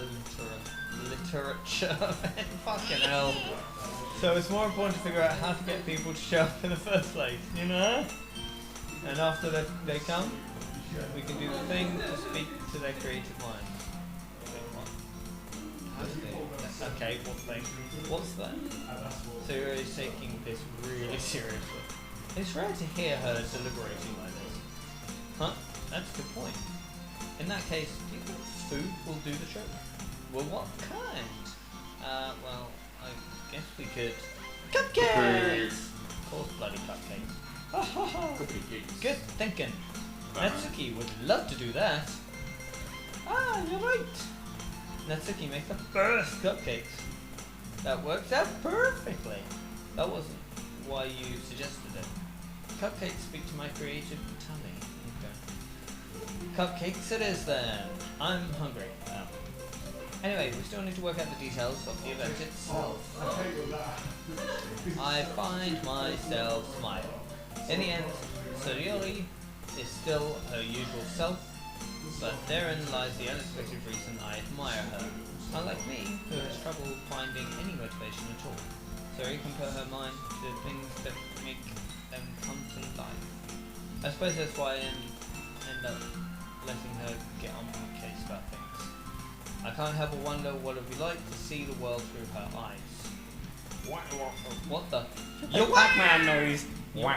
literature. Fucking hell. So it's more important to figure out how to get people to show up in the first place, you know? And after they come, we can do the thing to speak to their creative minds. Okay, what thing? What's that? Sarah is taking this really seriously. It's rare to hear her deliberating like this. Huh? That's a good point. In that case, do you think food will do the trick? Well, what kind? Well, I guess we could... Cupcakes! Of course, bloody cupcakes. Good thinking. Natsuki would love to do that. Ah, you're right. Natsuki makes the best cupcakes. That works out perfectly. That wasn't why you suggested it. Cupcakes speak to my creative tummy. Okay. Cupcakes it is then. I'm hungry. Anyway, we still need to work out the details of the event itself. I find myself smiling. In the end, Soriori is still her usual self, but therein lies the unexpected reason I admire her. Unlike me, who has trouble finding any motivation at all. Sori can put her mind to things that make them come to life. I suppose that's why I end up letting her get on my case about things. I can't help but wonder what it would be like to see the world through her eyes. What the? Your Pac-Man noise. Ooh, I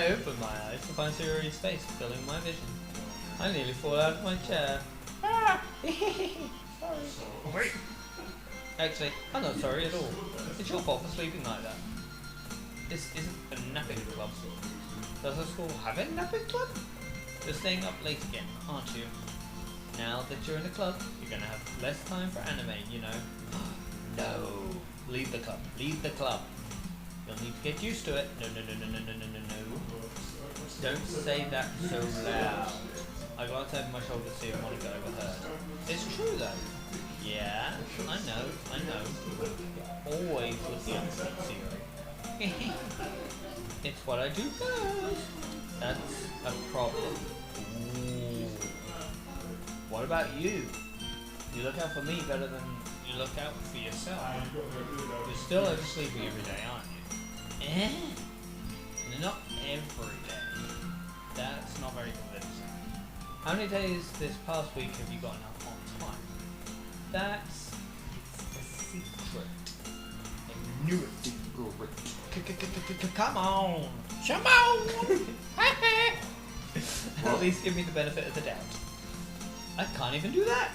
opened my eyes to find Sori's face filling my vision. I nearly fall out of my chair. Sorry. Wait. Actually, I'm not sorry at all. It's your fault for sleeping like that. This isn't a napping club. Does the school have a napping club? You're staying up late again, aren't you? Now that you're in the club, you're gonna have less time for anime, you know. No. Leave the club. Leave the club. You'll need to get used to it. No. Don't say that so loud. I glanced over my shoulder to see if Monica overheard. It's true though. Yeah, I know. Always looking at the theory. It's what I do first. That's a problem. Ooh. What about you? You look out for me better than you look out for yourself. You're still oversleeping every day, aren't you? Not every day. That's not very convincing. How many days this past week have you gotten up on time? That's the secret. I knew it. Come on! Come on! At least give me the benefit of the doubt. I can't even do that!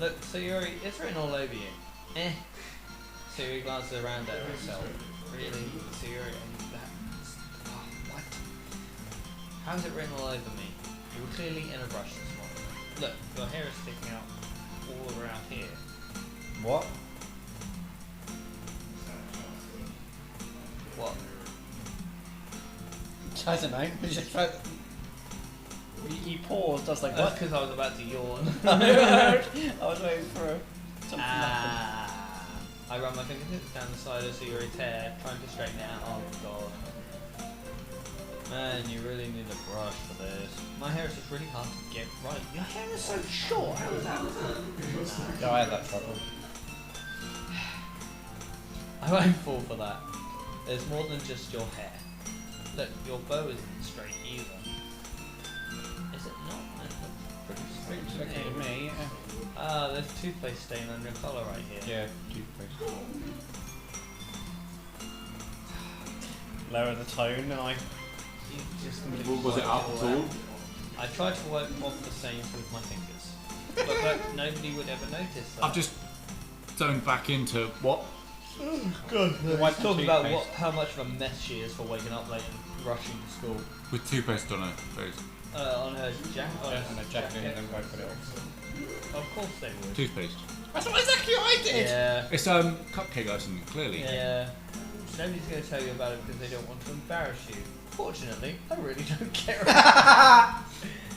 Look, Sayuri, it's written all over you. Sayuri glances around at herself. Really? Sayuri, what? How's it written all over me? You were clearly in a rush this morning. Look, your hair is sticking out all around here. What? What? I don't know. It's just like he paused. I was like, That's what? because I was about to yawn. I was waiting for something. I run my fingertips down the side of Sayuri's hair, trying to straighten it out. Oh god. Man, you really need a brush for this. My hair is just really hard to get right. Your hair is so short. How is that? No, I had that trouble. I won't fall for that. There's more than just your hair. Look, your bow isn't straight either. Is it not? It looks pretty It's okay to me. Ah, there's toothpaste stain on your collar right here. Yeah, toothpaste. Lower the tone, and I. You just Was it up at all? I tried to wipe off the stains with my fingers, but nobody would ever notice that. I've just zoned back into what? Wipe Talk the about toothpaste. how much of a mess she is for waking up late and rushing to school. With toothpaste on her face. On her jacket. And a jacket, and then wipe it off. Of course they would. Toothpaste. That's exactly what I did! Yeah. It's cupcake icing, clearly. Yeah. Nobody's going to tell you about it because they don't want to embarrass you. Fortunately, I really don't care.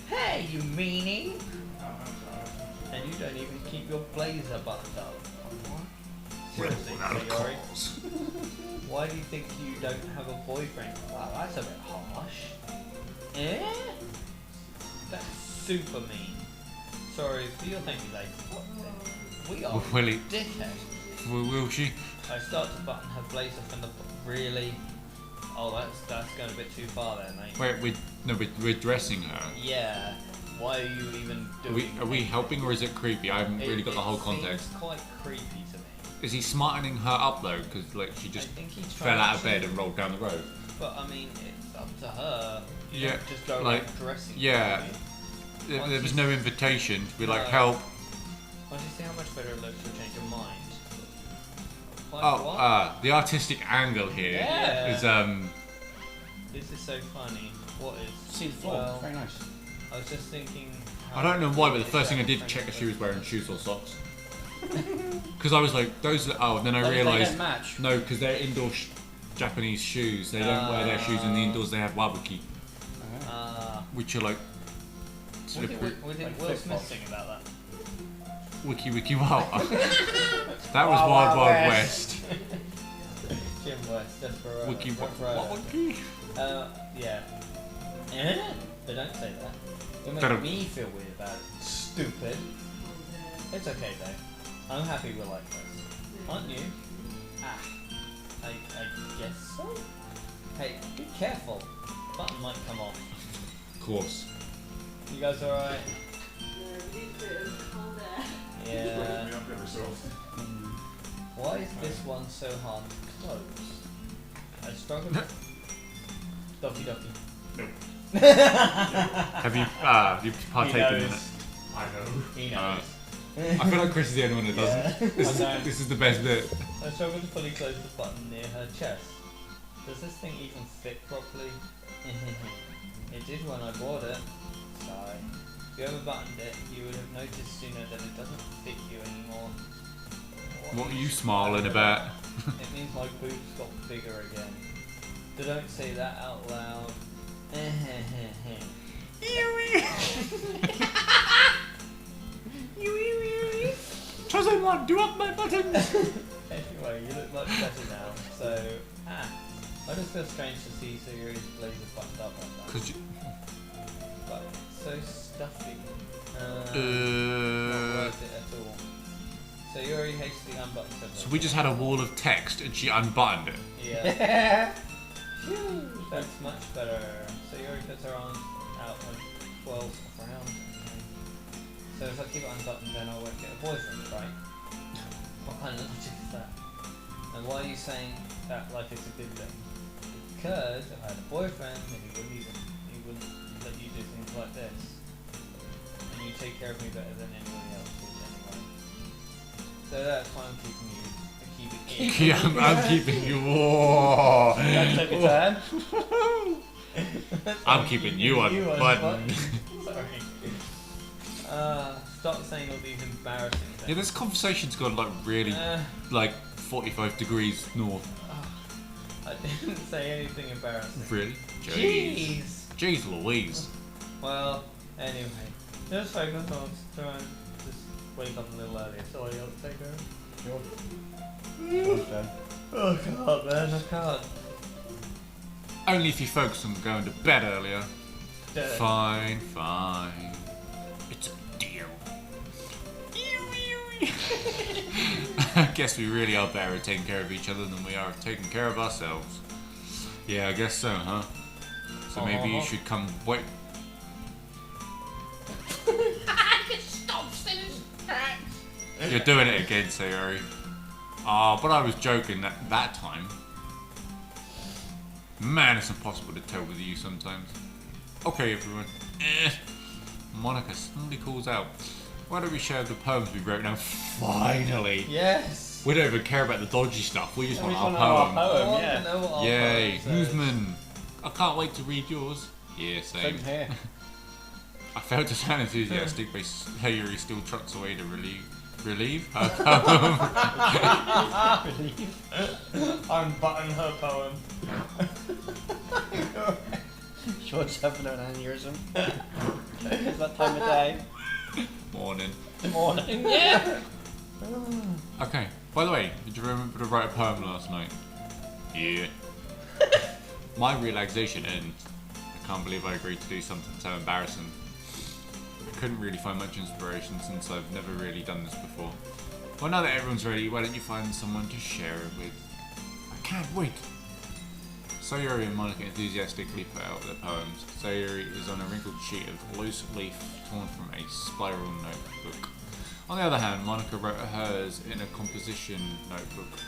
Hey, you meanie! And you don't even keep your blazer buttoned up. Seriously, Sayori. Why do you think you don't have a boyfriend? Wow, that's a bit harsh. Eh? That's super mean. Sorry, for your thinking like, what the? We are Will he? dickhead. Will she? I start to button her blazer from the really. Oh, that's going a bit too far there, mate. Wait, we're dressing her. Yeah. Why are you even doing? Are we helping or is it creepy? I haven't really got the whole It context. seems quite creepy to me. Is he smartening her up though? Because like she I just think he's fell trying out of to- bed and rolled down the road. But I mean, it's up to her. You Yeah, don't just go like, around dressing. yeah. do you? There was no invitation to be like No. help. Once you see how much better it looks, you'll change your mind. Like Oh, what? the artistic angle here Yeah. is This is so funny. What is? See the floor, Well, it's very nice. I was just thinking. I don't know why, but the how first thing I it's did check if she was wearing shoes or socks. Because I was like, those. And then I They realised don't match. no, because they're indoor Japanese shoes. They don't wear their shoes in the indoors. They have wabuki, which are like What slippery. did Like Will flip Smith flops. sing about that? Wiki wiki wow. That was Wild Wild Wild Wild West. West. Jim West, Desperado. Wiki Desperado. wiki. Yeah. Eh? They don't say that. They Don't- make me feel weird about it. Stupid. It's okay though. I'm happy we're like this. Aren't you? Ah. I guess so. Hey, be careful. Button might come off. Of course. You guys alright? No, we need a bit of cold air. Yeah. Me up every so often. Why is this one so hard to close? I struggle with Doki Doki. Have you partaken in it? I know. He knows. I feel like Chris is the only one that doesn't. Yeah. This, is, I know. this is the best bit. I struggle to fully close the button near her chest. Does this thing even fit properly? It did when I bought it. Sigh. If you ever buttoned it, you would have noticed sooner that it doesn't fit you anymore. What are you smiling about? It means my boobs got bigger again. Don't say that out loud. Chazemon, do up my buttons! Anyway, you look much better now. So, I just feel strange to see Sayuri's blazer buttoned up like that. Cause you, But it's so stuffy. Not uh, worth it at all. Sayuri hastily unbuttons her. so we just had a wall of text and she unbuttoned it. Yeah. That's much better. Sayuri puts her arms out and twirls around. Okay. So if I keep it unbuttoned, then I won't get a boyfriend, right? What kind of logic is that? And why are you saying that like it's a good thing? Because if I had a boyfriend, then he wouldn't let you do things like this. And you take care of me better than anybody else would anyway. So that's why I'm keeping you. I keep it in. Yeah, I'm keeping you. Whoa. That took a turn. I'm keeping you unbuttoned. Sorry. Stop saying all these embarrassing things. Yeah, this conversation's gone like really, like 45 degrees north. I didn't say anything embarrassing. Really? Jeez. Jeez Louise. Well, anyway, just focus on trying to just wake up a little earlier so I don't take her. Oh god, man, I can't. Only if you focus on going to bed earlier. Duh. Fine, fine. It's a deal. I guess we really are better at taking care of each other than we are at taking care of ourselves. Yeah, I guess so, huh? So maybe you should come wait. You're doing it again, Sayori. But I was joking that time. Man, it's impossible to tell with you sometimes. Okay, everyone. Monica suddenly calls out. Why don't we share the poems we wrote now? Finally! Yes! We don't even care about the dodgy stuff, we just want our our poem. I want yeah. to know what our Yay! poem says. Newsman! I can't wait to read yours. Yeah, same. Same here. I failed to sound enthusiastic, but Sayuri still trots away to relieve her poem. Unbutton her poem. Sean's having an aneurysm. It's that time of day. Morning. Morning, yeah. Okay, by the way, did you remember to write a poem last night? Yeah. My relaxation ends. I can't believe I agreed to do something so embarrassing. I couldn't really find much inspiration since I've never really done this before. Well, now that everyone's ready, why don't you find someone to share it with? I can't wait! Sayuri and Monica enthusiastically put out their poems. Sayuri is on a wrinkled sheet of loose leaf torn from a spiral notebook. On the other hand, Monica wrote hers in a composition notebook.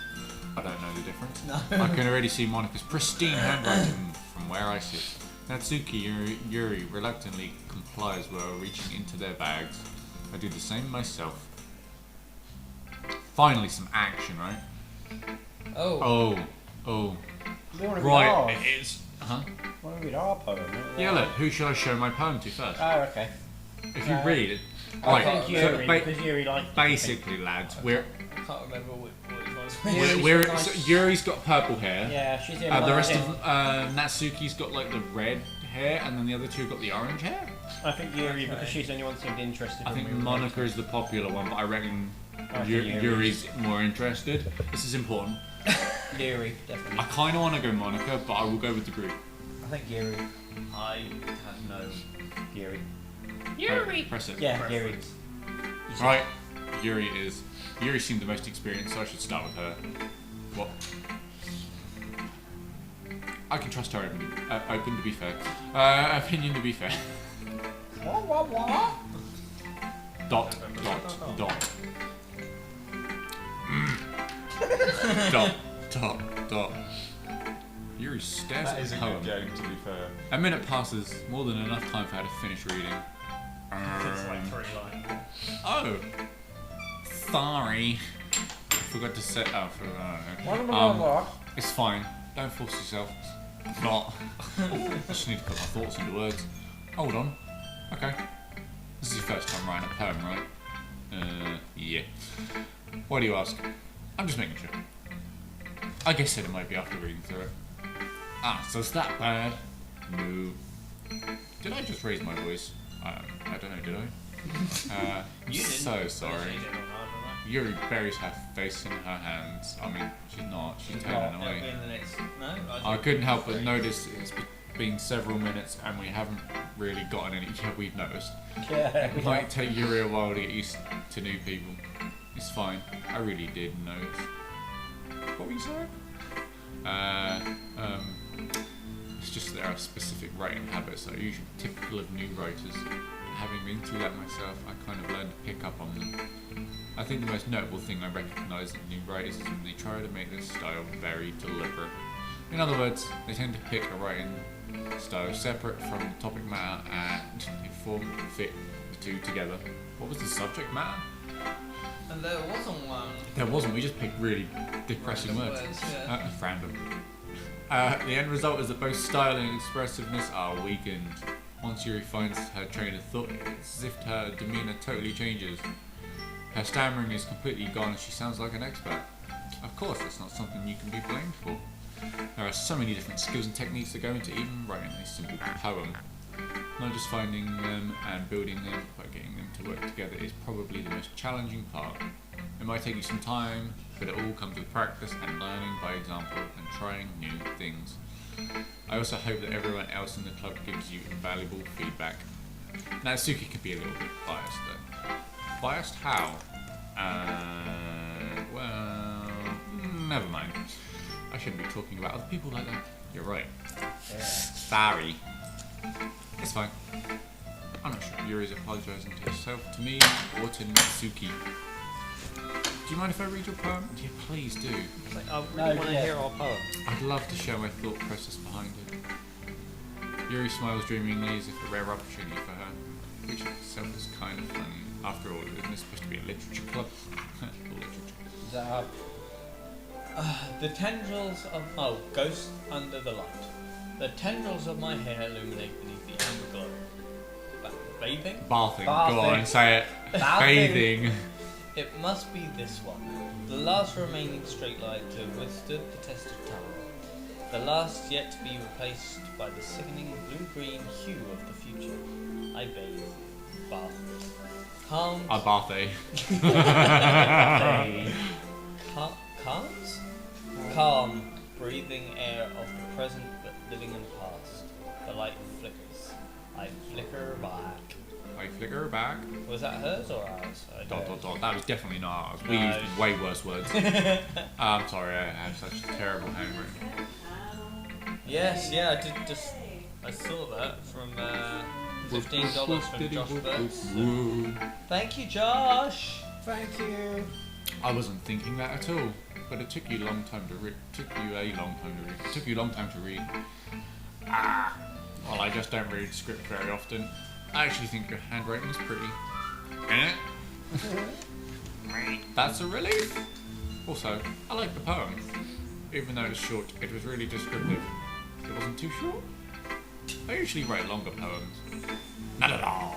I don't know the difference. No. I can already see Monica's pristine handwriting from where I sit. Natsuki and Yuri reluctantly complies while reaching into their bags. I do the same myself. Finally some action, right? Oh. Oh. We want to read Right, ours. it is. We want to read our poem. Yeah, look, who should I show my poem to first? Oh, okay. If you read it. I Right, think so Yuri, because Yuri liked it. basically, lads, I can't remember what it was. so Yuri's got purple hair. Yeah, she's in The like rest it. of Natsuki's got like the red hair, and then the other two got the orange hair. I think Yuri, because she's the only one that seemed interested. I when think we were Monica is the popular one, but I reckon I think Yuri's more interested. This is important. Yuri, definitely. I kind of want to go Monica, but I will go with the group. I think Yuri. I have no Yuri. Press it. Yeah, Yuri. preference. Right. Yuri seemed the most experienced, so I should start with her. What? I can trust her opinion to be fair. Opinion to be fair. What? Dot. Dot. Yuri stares That at is the a poem. good game, to be fair. A minute passes, more than enough time for her to finish reading. It's like 3 lines. Oh, sorry. I forgot to set up for. It's fine. Don't force yourself. Not. I just need to put my thoughts into words. Hold on. Okay. This is your first time writing a poem, right? Yeah. Why do you ask? I'm just making sure. I guess it might be after reading through it. So it's that bad? No. Did I just raise my voice? I don't know, did I? You didn't. So sorry. You didn't, I Yuri buries her face in her hands. I mean, she's not. She's turning don't know. That'll be away. in the next. No, I couldn't help but notice it's been several minutes and we haven't really gotten any. Yeah, we've noticed. Yeah. It might take Yuri a while to get used to new people. It's fine. I really did notice. What were you saying? It's just there are specific writing habits that are usually typical of new writers. Having been through that myself, I kind of learned to pick up on them. I think the most notable thing I recognise in new writers is when they try to make their style very deliberate. In other words, they tend to pick a writing style separate from the topic matter and fit the two together. What was the subject matter? And there wasn't one. There wasn't, we just picked really depressing Random words. yeah. Random. The end result is that both style and expressiveness are weakened. Once Yuri finds her train of thought, it's as if her demeanour totally changes. Her stammering is completely gone and she sounds like an expert. Of course, that's not something you can be blamed for. There are so many different skills and techniques that go into even writing a simple poem. Not just finding them and building them, but getting them to work together is probably the most challenging part. It might take you some time, but it all comes with practice and learning by example and trying new things. I also hope that everyone else in the club gives you invaluable feedback. Natsuki could be a little bit biased though. Biased how? Well, never mind. I shouldn't be talking about other people like that. You're right. Yeah. Sorry. It's fine. I'm not sure if Yuri's apologising to herself, to me, or to Natsuki. you mind if I read your poem? Yeah, please do. It's like, I really No, want to yeah. hear our poem. I'd love to share my thought process behind it. Yuri smiles dreamingly as if a rare opportunity for her, which itself is kind of funny. After all, isn't this supposed to be a literature club? Or literature. Is that up? The tendrils of ghost under the light. The tendrils of my hair illuminate beneath the amber glow. Bathing? Bathing. Go Bathing. on, say it. Bathing. Bathing. It must be this one. The last remaining straight light to have withstood the test of time. The last yet to be replaced by the sickening blue-green hue of the future. I bathe. Bath. Calms. A bathe. Calms? Calm, breathing air of the present but living and past. The light flickers. I flicker back. I flicker back. Was that hers or ours? I Dot don't dot dot. That was definitely not ours. We No. used way worse words. I'm sorry, I have such terrible handwriting. Yes, yeah, I did just. I saw that from $15 from Josh Burns. Thank you, Josh. Thank you. I wasn't thinking that at all, but it took you a long time to read. Took you a long time to read. It took you a long time to read. Well, I just don't read script very often. I actually think your handwriting is pretty. Eh? That's a relief. Also, I like the poem. Even though it's short, it was really descriptive. It wasn't too short. I usually write longer poems. Not at all.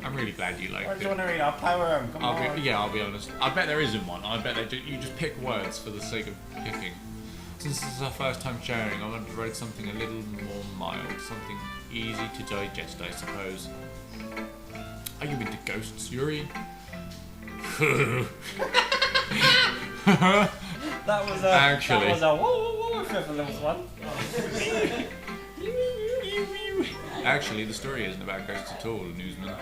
I'm really glad you liked Why do you it. want to read our poem? Come on. I'll be honest. I bet there isn't one. I bet you just pick words for the sake of picking. Since this is our first time sharing, I wanted to write something a little more mild, something easy to digest, I suppose. Are you into ghosts, Yuri? That was a Actually. That was a whoa equivalent one. Actually, the story isn't about ghosts at all, newsman.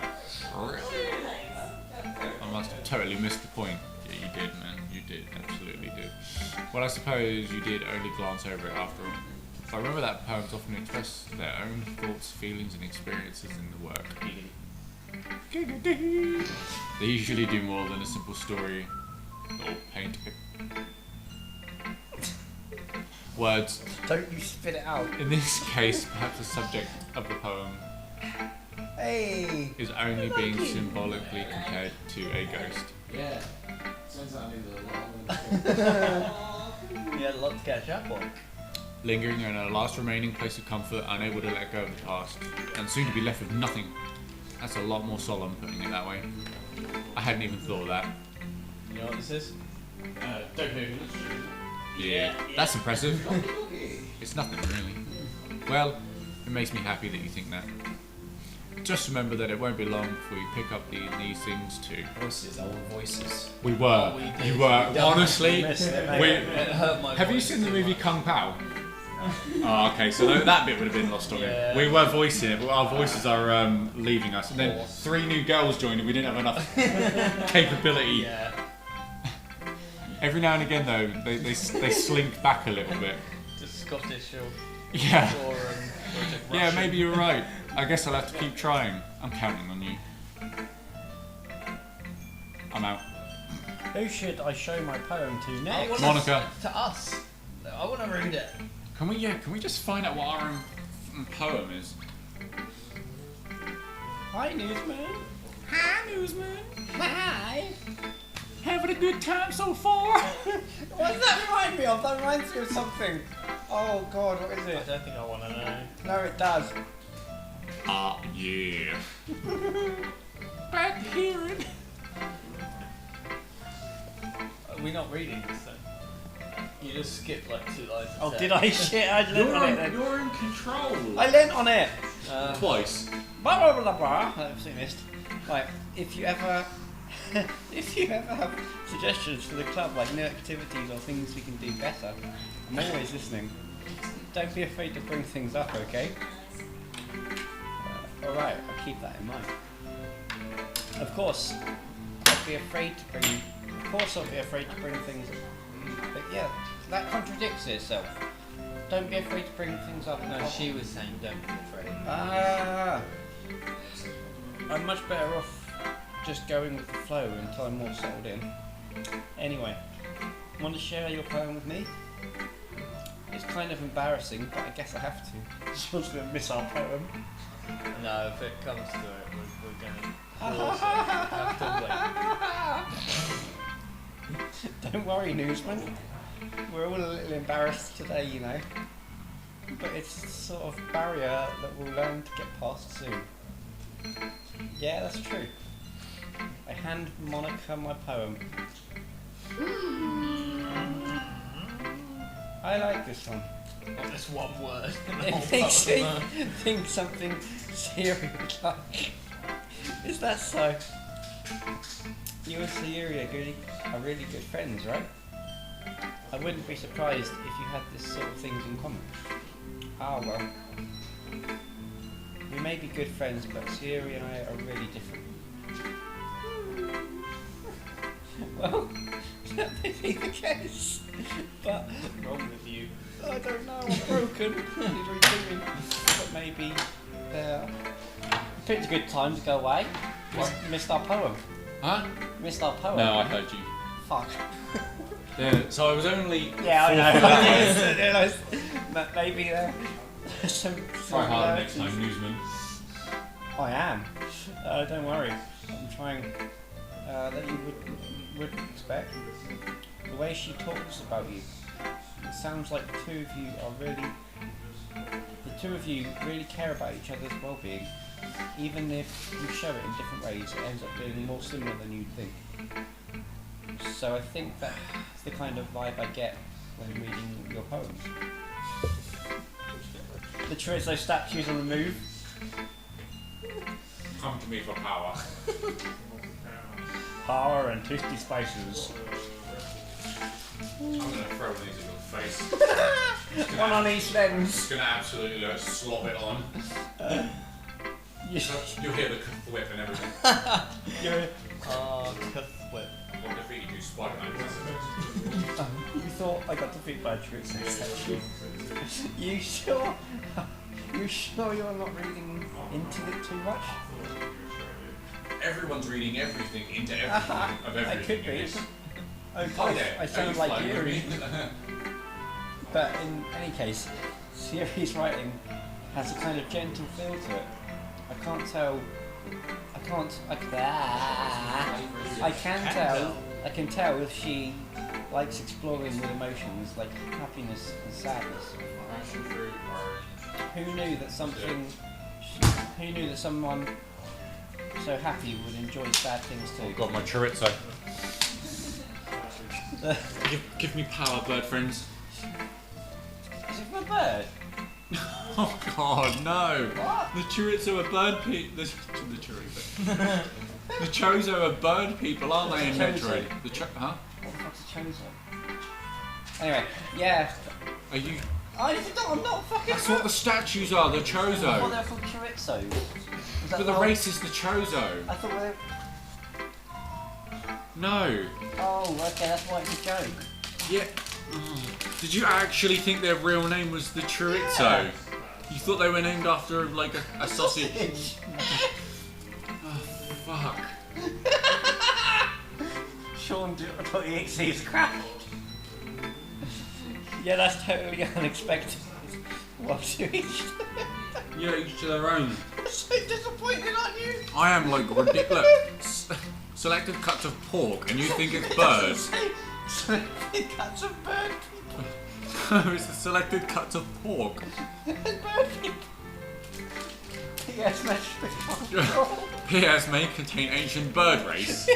I must have totally missed the point. Yeah, you did, man. You did. Absolutely did. Well, I suppose you did only glance over it after all. I remember that poems often express their own thoughts, feelings, and experiences in the work. They usually do more than a simple story or paint a words. Don't you spit it out. In this case, perhaps the subject of the poem Hey. is only being symbolically compared to a ghost. Yeah. Turns out I needed a lot. You had a lot to catch up on. Lingering in a last remaining place of comfort, unable to let go of the past, and soon to be left with nothing. That's a lot more solemn, putting it that way. I hadn't even thought of that. You know what this is? Doki. Yeah, that's impressive. It's nothing really. Well, it makes me happy that you think that. Just remember that it won't be long before you pick up these things too. Voices, our voices. We were. We did. You were. Honestly, Missed it, mate. we. It hurt my Have you voice seen the too movie much. Kung Pao? Oh, okay, so that bit would have been lost on me. Yeah. We were voicing it, but our voices are leaving us. And then Force. 3 new girls joined and we didn't have enough capability. Yeah. Every now and again, though, they slink back a little bit. To Scottish or Yeah. Yeah, Russian. maybe you're right. I guess I'll have to keep trying. I'm counting on you. I'm out. Who should I show my poem to I next? wanna Monica. To us. I want to read it. Can we just find out what our poem is? Hi, newsman. Hi, newsman. Hi. Having a good time so far? What does that remind me of? That reminds me of something. Oh God, what is I it? don't think I want to know. No, it does. Yeah. Glad to hear it. Are we not reading this then? You just skipped like 2 lines. of Oh, text. did I? Shit, I leant on it then. You're in control. I leant on it. Twice. Blah blah blah blah. I've seen this. Right, if you ever have suggestions for the club, like new activities or things we can do better, I'm always listening. Don't be afraid to bring things up, okay? All right, I'll keep that in mind. Of course, I'll be afraid to bring. Of course, I'll be afraid to bring things up. But yeah, that contradicts itself. Don't be afraid to bring things up. No, she was saying don't be afraid. Ah, I'm much better off just going with the flow until I'm more settled in. Anyway, want to share your poem with me? It's kind of embarrassing, but I guess I have to. Sean's going to miss our poem. No, if it comes to it, we're going to Don't worry, newsman. We're all a little embarrassed today, you know. But it's a sort of barrier that we'll learn to get past soon. Yeah, that's true. I hand Monica my poem. I like this one. Just one word. It makes me think something Siri would like. Is that so? You and Siri are really good friends, right? I wouldn't be surprised if you had this sort of things in common. Ah well. We may be good friends, but Siri and I are really different. Well, that may be the case. But What's wrong with you? I don't know, I'm broken. Need redoing. But maybe picked a good time to go away. Missed our poem. Huh? Missed our poem. No, I heard you. Fuck. Yeah, so I was only. Yeah, I know. But maybe some. Try harder next time, newsman. I am. Don't worry. I'm trying. That you wouldn't expect. The way she talks about you, it sounds like the two of you really care about each other's well-being. Even if you show it in different ways, it ends up being more similar than you'd think. So I think that's the kind of vibe I get when reading your poems. The chorizo statues on the move. Come to me for power. Power and tasty spices. I'm gonna throw these in your face. One on each lens. Just gonna absolutely slop it on. You'll hear the whip and everything. Cuff whip. What defeated you, Spider-Man? You thought I got defeated by a chorizo statue. You sure? You sure you're not reading into it too much? Everyone's reading everything into everything of everything. I could in be. this. Okay, there. I sound like you. But in any case, Siri's writing has a kind of gentle feel to it. I can tell if she likes exploring with emotions like happiness and sadness. Who knew that someone so happy would enjoy sad things too? Got my chorizo. Give me power, bird friends. Is it from a bird? Oh God, no! What? The chorizo are bird people. The chorizo. The chozo are bird people, aren't they? In Metroid. Huh? What the fuck's a chozo? Anyway, yeah. Are you? I'm not fucking. That's what the statues are. The I thought chozo. they were called chorizos. Was that But the whole- race is the chozo. I thought they. No. Oh, okay, that's why it's a joke. Yeah. Did you actually think their real name was the chorizo? Yeah. You thought they were named after like a sausage? Oh fuck. Sean.exe is crap. Yeah, that's totally unexpected. What's you each? Yeah, each to their own. I'm so disappointed on you. I am like ridiculous. Selected cuts of pork, and you think it's birds. Selected cuts of bird people. It's the selected cuts of pork. Bird people. Yes, vegetable. PS may contain ancient bird race.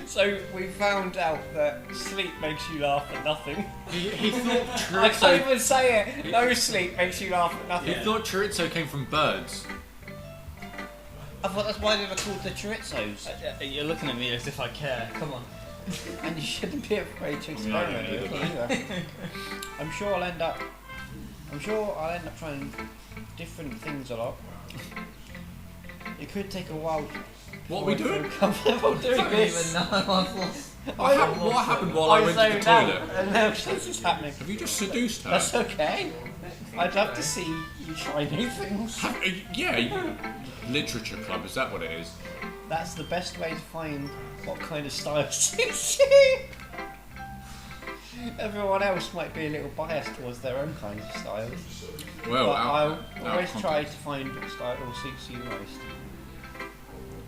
So we found out that sleep makes you laugh at nothing. He thought I can't chorizo. even say it. No sleep makes you laugh at nothing. He thought chorizo came from birds. I thought that's why they were called the chorizos. You're looking at me as if I care. Come on. And you shouldn't be afraid to experiment I don't with it either. I'm sure I'll end up trying different things a lot. It could take a while. What are we doing? Comfortable doing I don't this. even know. I've lost. What happened while I went to the zoned out, toilet? and now this is happening. Have you just seduced her? That's okay. I'd love to see you try new things. Yeah, literature club, is that what it is? That's the best way to find what kind of style suits you. Everyone else might be a little biased towards their own kinds of styles. Well, but out I'll always try to find what style suits you most.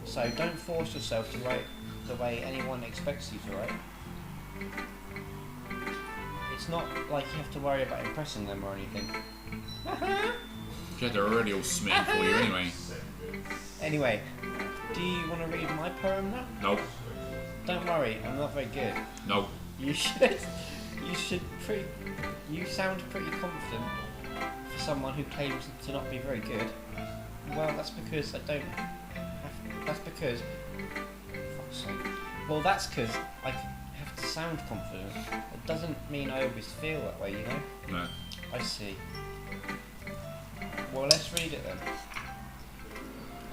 So don't force yourself to write the way anyone expects you to write. It's not like you have to worry about impressing them or anything. Yeah, they're already all smitten for you anyway. Anyway, do you want to read my poem now? Nope. Don't worry, I'm not very good. Nope. You should. You sound pretty confident for someone who claims to not be very good. Well, that's because I don't. That's because. Fuck's sake. Well, that's because I have to sound confident. It doesn't mean I always feel that way, you know. No. I see. Well, let's read it then.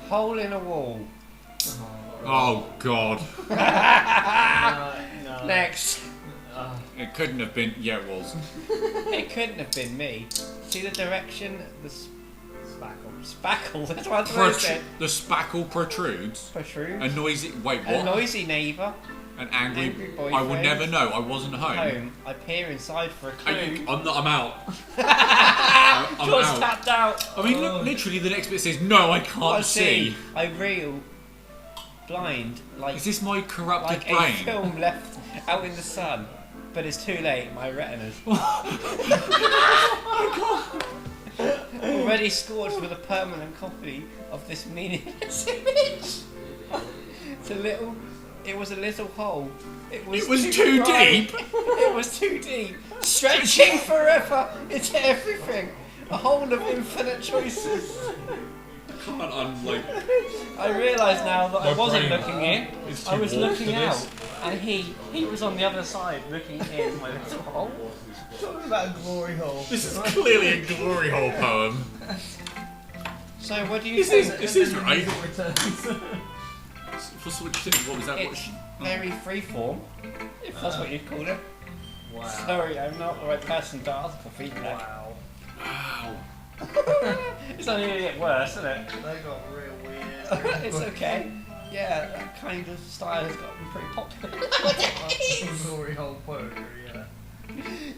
Hole in a wall. Oh God. No. Next. It couldn't have been. Yeah, it was. It couldn't have been me. See the direction? The spackle. That's what I thought I said. The spackle protrudes. Protrude. A noisy. Wait, what? A noisy neighbour. An angry. boyfriend. I would never know. I wasn't home. Home. I peer inside for a clue. I'm not. I'm out. I'm John's out. tapped out. I mean, look, literally, the next bit says, "No, I can't see." I reel blind like. Is this my corrupted like brain? a film left out in the sun, but it's too late. My retinas. Already scored for the permanent copy of this meaningless image. It was a little hole. It was too dry. deep. It was too deep, stretching forever into everything. A hole of infinite choices. I'm like. I realise now that I My wasn't brain looking in. is I too was warped looking for out, this. and he was on the other side looking in my little hole. Talking about a glory hole. This is clearly a glory hole poem. So what do you think? This is right. Returns. What do you think? What was that? It's very freeform, if that's what you'd call it. Wow. Sorry, I'm not the right person to ask for feedback. Wow. Wow. It's only going to get worse, isn't it? They got real weird. It's okay. Yeah, that kind of style has gotten pretty popular. Glory hole poetry, yeah.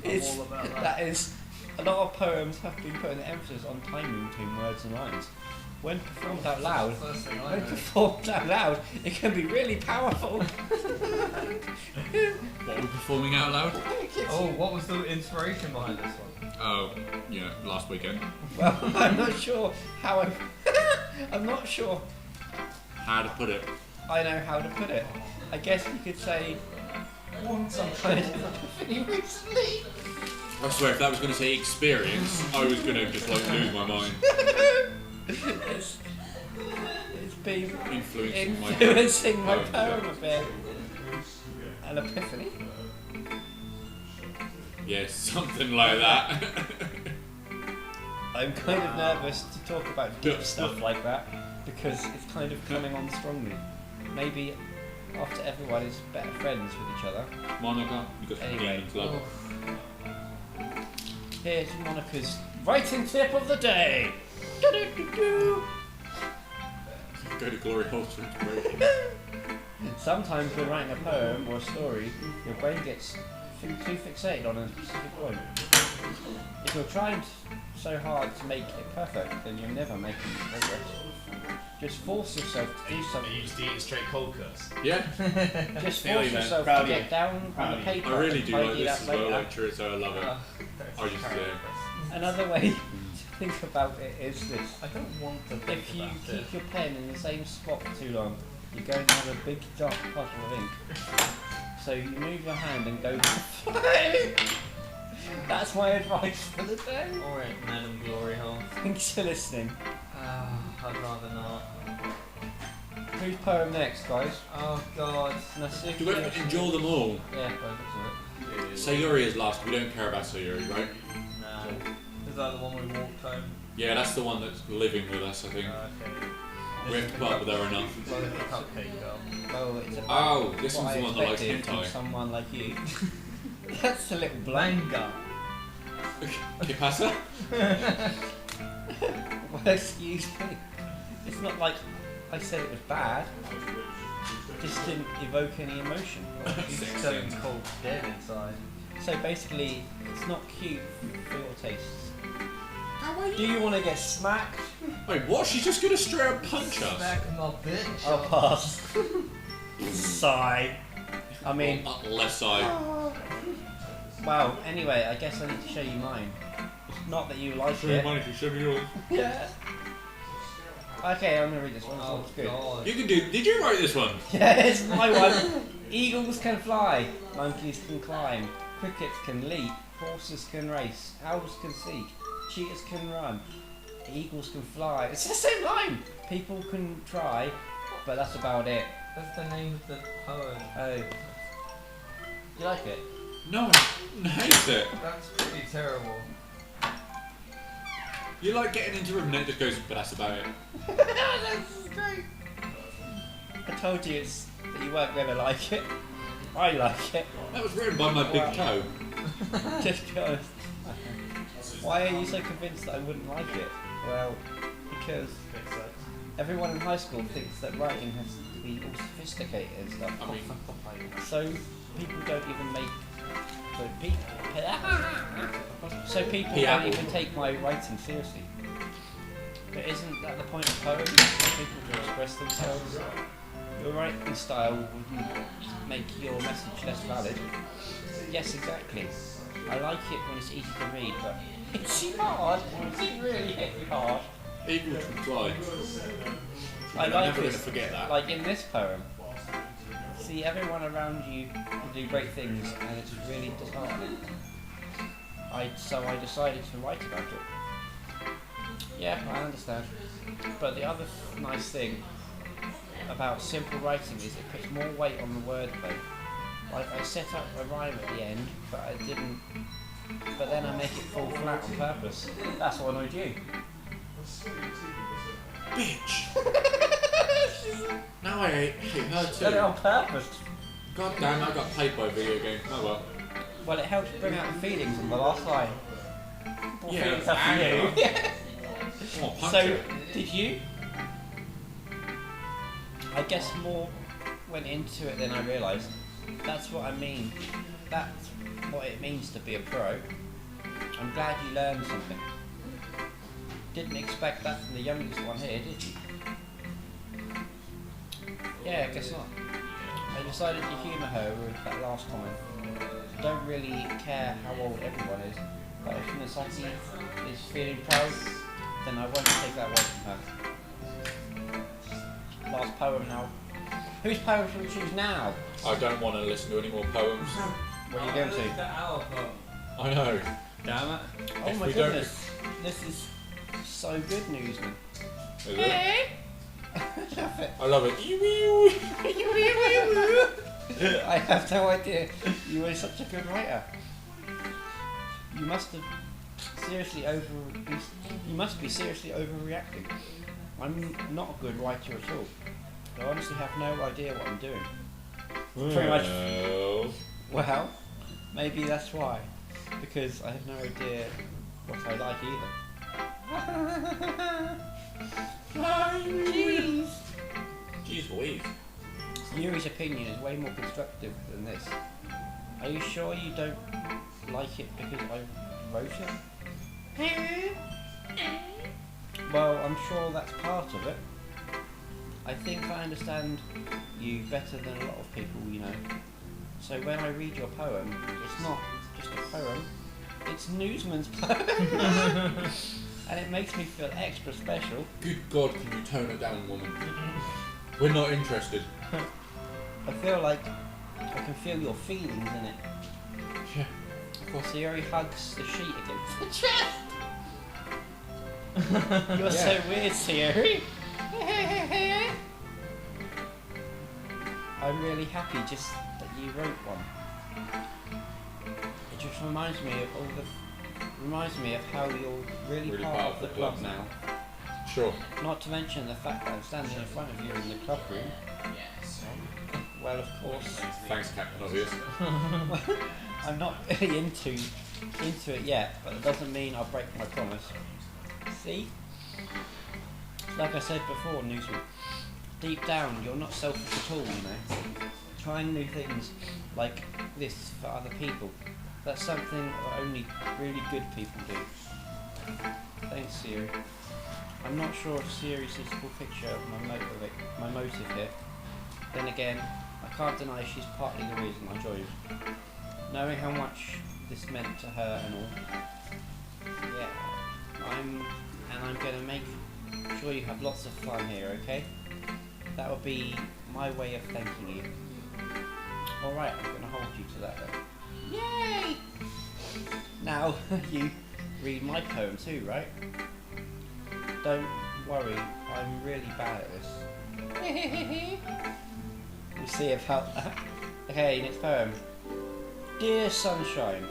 It's, all about that. that is, a lot of poems have been putting emphasis on timing between words and lines. When performed out loud, First thing I when know. performed out loud, it can be really powerful. What are we performing out loud? Oh, what was the inspiration behind this one? Oh, yeah, last weekend. Well, I'm not sure how I'm not sure How to put it? I know how to put it. I guess you could say some kind of epiphany recently. I swear, if that was going to say experience, I was going to just like lose my mind. It's been Influencing my Oh, poem a bit. An epiphany. Yes, something like that. I'm kind of nervous to talk about deep stuff like that because it's kind of coming on strongly. Maybe after everyone is better friends with each other. Monica, you got some Anyway. demons love. Here's Monica's writing tip of the day. Do-do-do-do. Go to glory hole for inspiration. Sometimes when writing a poem or a story, your brain gets too fixated on a specific point. If you're trying so hard to make it perfect, then you'll never make any progress. Just force yourself to do something. You used to eat straight cold cuts. Yeah, Just Feel you, force man. yourself Proud to of you. get down Proud on of the you. paper I really and do like tidy this that as well, later. like Chorizo, I love it. I just do. Another way to think about it is this. I don't want to think If you about keep it. your pen in the same spot for too long, you're going to have a big dark puddle of ink. So you move your hand and go. That's my advice for the day. Alright, Madam Glory Hole. Thanks for listening. I'd rather not. Whose poem next, guys? Oh god. Do we endure them all? Yeah, perfect. Sayuri is last. We don't care about Sayuri, right? No. Is that the one we walked home? Yeah, that's the one that's living with us, I think. Okay. We have to put up with her enough. Well, it's a cupcake girl. Oh, it's about Oh, this what one's I the one that likes expected from hentai. someone like you. That's a little blank. Manga. ¿Qué pasa? Well, excuse me. It's not like I said it was bad. Just didn't evoke any emotion. It's totally cold dead inside. So basically, it's not cute for your tastes. Do you want to get smacked? Wait, what? She's just gonna straight up punch us. Smack him up, bitch. I'll pass. Sigh. I mean, Less I. wow. Anyway, I guess I need to show you mine. Not that you like it. Money to show me yours. Yeah. Okay, I'm gonna read this one. This Oh one's good. god. You can do. Did you write this one? Yeah, it's my one. Eagles can fly, monkeys can climb, crickets can leap, horses can race, owls can seek, cheetahs can run, eagles can fly. It's the same line. People can try, but that's about it. That's the name of the poem. Oh. Do you like it? No, I hate it. That's pretty terrible. You like getting into rhythm and it just goes, but that's about it. That's great. I told you that you weren't gonna like it. I like it. That was written by my big toe. Just because. Why are you so convinced that I wouldn't like it? Well, because everyone in high school thinks that writing has to be all sophisticated and stuff. I mean, So people don't even make. So people don't even take my writing seriously. But isn't that the point of poems? For people to express themselves. Your writing style wouldn't make your message less valid. Yes, exactly. I like it when it's easy to read, but it's hard. It really hit me hard. eagles can fly. I I'm like never going this. to forget that. Like in this poem, see everyone around you can do great things, and it's really disheartening. So I decided to write about it. Yeah, I understand. But the other nice thing about simple writing is it puts more weight on the wordplay. Like I set up a rhyme at the end, but I didn't. But then I make it fall flat on purpose. That's what annoyed you. Bitch! Now I hate her Did it too. on purpose. God damn, I got played by a video game. Oh well. Well, it helps bring out the feelings on the last line. What Yeah, feelings have for anger. you? Oh, punch So, it. did you? I guess more went into it than I realised. That's what I mean. That's what it means to be a pro. I'm glad you learned something. Didn't expect that from the youngest one here, did you? Yeah, I guess not. I decided to humour her with that last comment. Don't really care how old everyone is, but if Misaki is feeling proud, then I won't take that away from her. Last poem now. Whose poem should we choose now? I don't want to listen to any more poems. What are you going It's to? the owl poem. I know. Damn it. Oh If my we don't- goodness. This is so good news, man. Is it? Love it. I love it. I have no idea. You were such a good writer. You must have you must be seriously overreacting. I'm not a good writer at all. I honestly have no idea what I'm doing. Pretty much. Well, maybe that's why. Because I have no idea what I like either. Jeez. Jeez Louise. Yuri's opinion is way more constructive than this. Are you sure you don't like it because I wrote it? Well, I'm sure that's part of it. I think I understand you better than a lot of people, you know. So when I read your poem, it's not just a poem, it's Newsman's poem. And it makes me feel extra special. Good God, can you tone it down, woman? We're not interested. I feel like I can feel your feelings in it. Yeah. Of course, Sayori hugs the sheet against the chest. You're so weird, Sayori. I'm really happy just that you wrote one. It just reminds me of how you're really part of the club now. Sure. Not to mention the fact that I'm standing in front of you in the club room. Well, of course, Thanks, Captain Obvious. I'm not really into it yet, but it doesn't mean I'll break my promise. See? Like I said before, Newsman, deep down, you're not selfish at all, you know. Trying new things like this for other people. That's something that only really good people do. Thanks, Siri. I'm not sure if Siri's a full picture of my motive here. Then again, I can't deny she's partly the reason I joined. Knowing how much this meant to her and all. Yeah, I'm gonna make sure you have lots of fun here, okay? That would be my way of thanking you. Alright, I'm gonna hold you to that then. Yay! Now, you read my poem too, right? Don't worry, I'm really bad at this. We'll see about that. Okay, next poem. Dear Sunshine.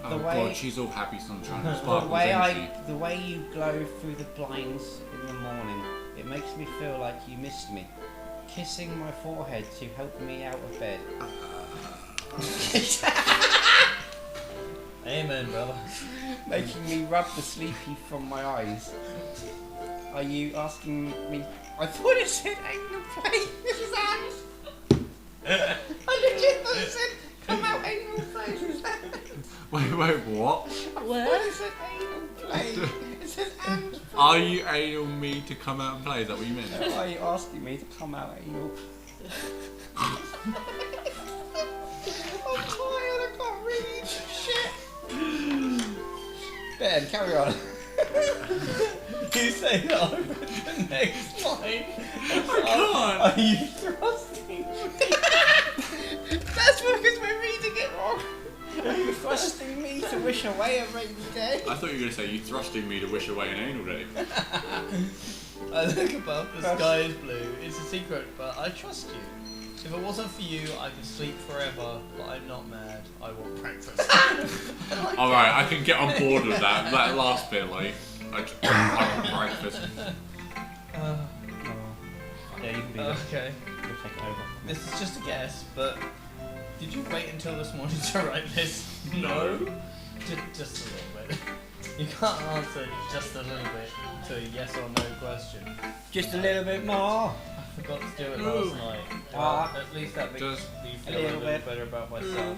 Oh God, she's all happy sunshine. The way you glow through the blinds in the morning, it makes me feel like you missed me. Kissing my forehead to help me out of bed. Amen, brother. Making me rub the sleepy from my eyes. Are you asking me? I thought it said anal play. This is Anne's. I legit thought it said come out anal play. Wait, what? What? It said anal play. It says Anne's. Are you anal me to come out and play? Is that what you meant? Why are you asking me to come out anal? I'm tired. I can't read shit. Ben, carry on. You say that over the next line. I can't. Are you thrusting? That's because we're reading it wrong. Are you thrusting me to wish away a rainy day? I thought you were going to say you thrusting me to wish away an anal day. I look above, the sky is blue. It's a secret, but I trust you. If it wasn't for you, I could sleep forever, but I'm not mad. I want breakfast. Alright, I can get on board with that. That last bit, like, I want breakfast. Yeah, you can be Okay. We'll take it over. This is just a guess, but did you wait until this morning to write this? No. Just a little bit. You can't answer just a little bit to a yes or no question. Just a little bit more. I forgot to do it last night. Well, at least that makes Just me a feel a little little bit. better about myself.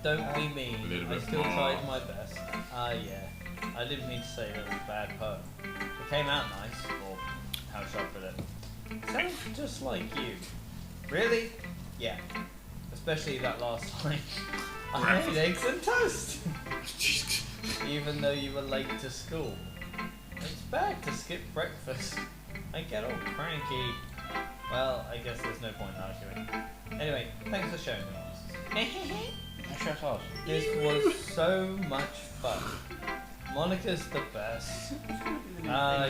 Don't be mean. little I bit still more. tried my best. Yeah. I didn't mean to say that it was a bad poem. It came out nice, or how should I put it? It sounds just like you. Really? Yeah. Especially that last line. I made eggs and toast! Even though you were late to school. It's bad to skip breakfast. I get all cranky. Well, I guess there's no point in arguing. Anyway, thanks for showing me. Shut up. This was so much fun. Monica's the best. Yeah.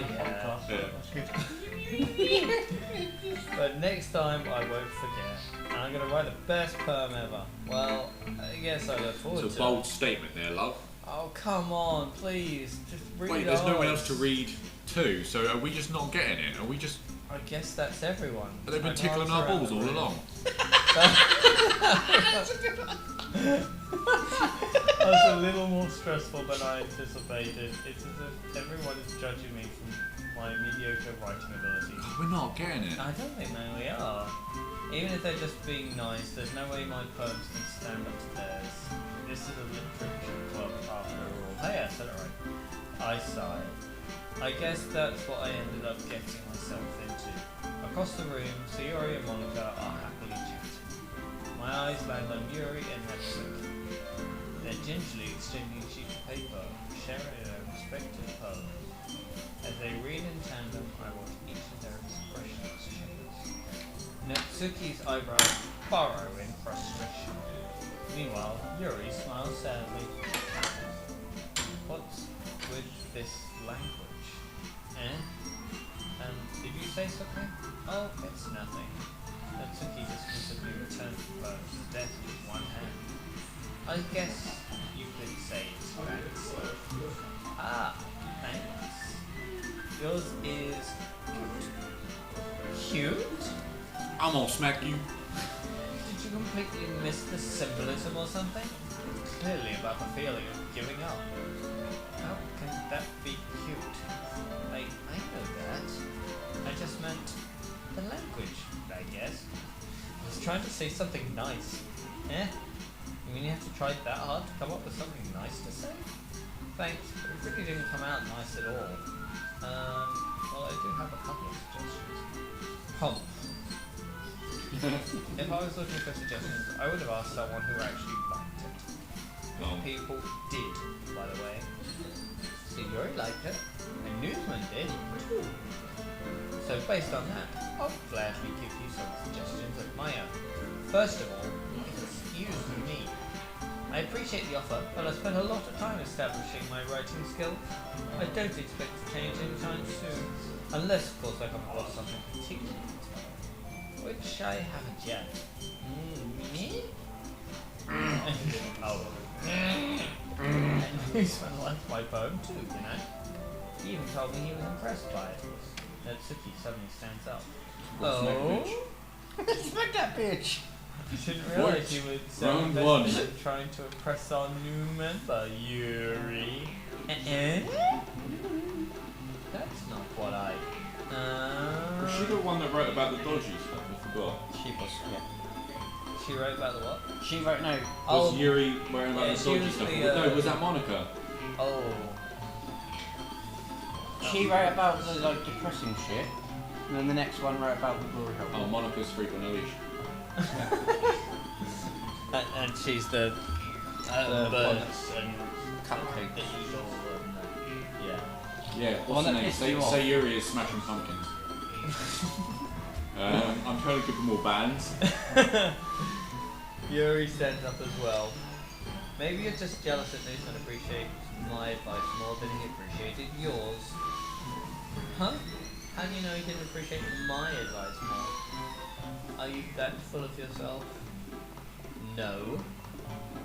But next time I won't forget. And I'm going to write the best poem ever. Well, I guess I look forward It's a to bold it. statement there, love. Oh, come on, please. Just read Wait, there's no one ours. else to read to, so are we just not getting it? Are we just... I guess that's everyone. Have they been I tickling glance our around balls the all room. along? That's a little more stressful than I anticipated. It's as if everyone is judging me from my mediocre writing ability. We're not getting it. I don't think they are. Even if they're just being nice, there's no way my poems can stand up to theirs. This is a literature club after all. Hey, I said it right. I sighed. I guess that's what I ended up getting myself into. Across the room, Sayori and Monica are happily chatting. My eyes land on Yuri and Natsuki. They're gingerly exchanging sheets of paper, sharing their respective poems. As they read in tandem, I watch each of their expressions change. Natsuki's eyebrows furrow in frustration. Meanwhile, Yuri smiles sadly. What's with this language? Did you say something? Oh, it's nothing. Natsuki dismissively returned the poem to the desk with one hand. I guess you could say it's fancy. Ah, thanks. Yours is cute. I'm gonna smack you. Did you completely miss the symbolism or something? clearly about the feeling of giving up. How can that be cute? I know that. I just meant the language, I guess. I was trying to say something nice. Eh? You mean you have to try that hard to come up with something nice to say? Thanks, but it really didn't come out nice at all. Well, I do have a couple of suggestions. If I was looking for suggestions, I would have asked someone who actually liked it. People did, by the way. See, you already liked it, and Newsman did too. So based on that, I'll gladly give you some suggestions of my own. First of all, excuse me. I appreciate the offer, but I spent a lot of time establishing my writing skills. I don't expect to change anytime soon, unless of course I come across something particularly inspiring, which I haven't yet. Me? Oh. And Newsman liked my poem too, you know. He even told me he was impressed by it. Natsuki suddenly stands up. Oh? Smack that bitch! I didn't realise you were so Round invested in trying to impress our new member, Yuri. That's not what I... Was she the one that wrote about the dodgy stuff? I forgot. She was, yeah. She wrote about the what? She wrote no. Was Yuri writing about yeah, the she dodgy was stuff? the, No, was that Monica? Oh. She wrote about the like depressing shit, and then the next one wrote about the glory hole. Oh, Monica's frequent leash. And she's the birds and Cupcakes. the eagle and yeah. Yeah, One what's the that name? pissed you off. Say Yuri is smashing pumpkins. I'm trying to give them all bands. Yuri stands up as well. Maybe you're just jealous that Newton appreciates my advice more than he appreciated yours. Huh? How do you know he didn't appreciate my advice more? Are you that full of yourself? No.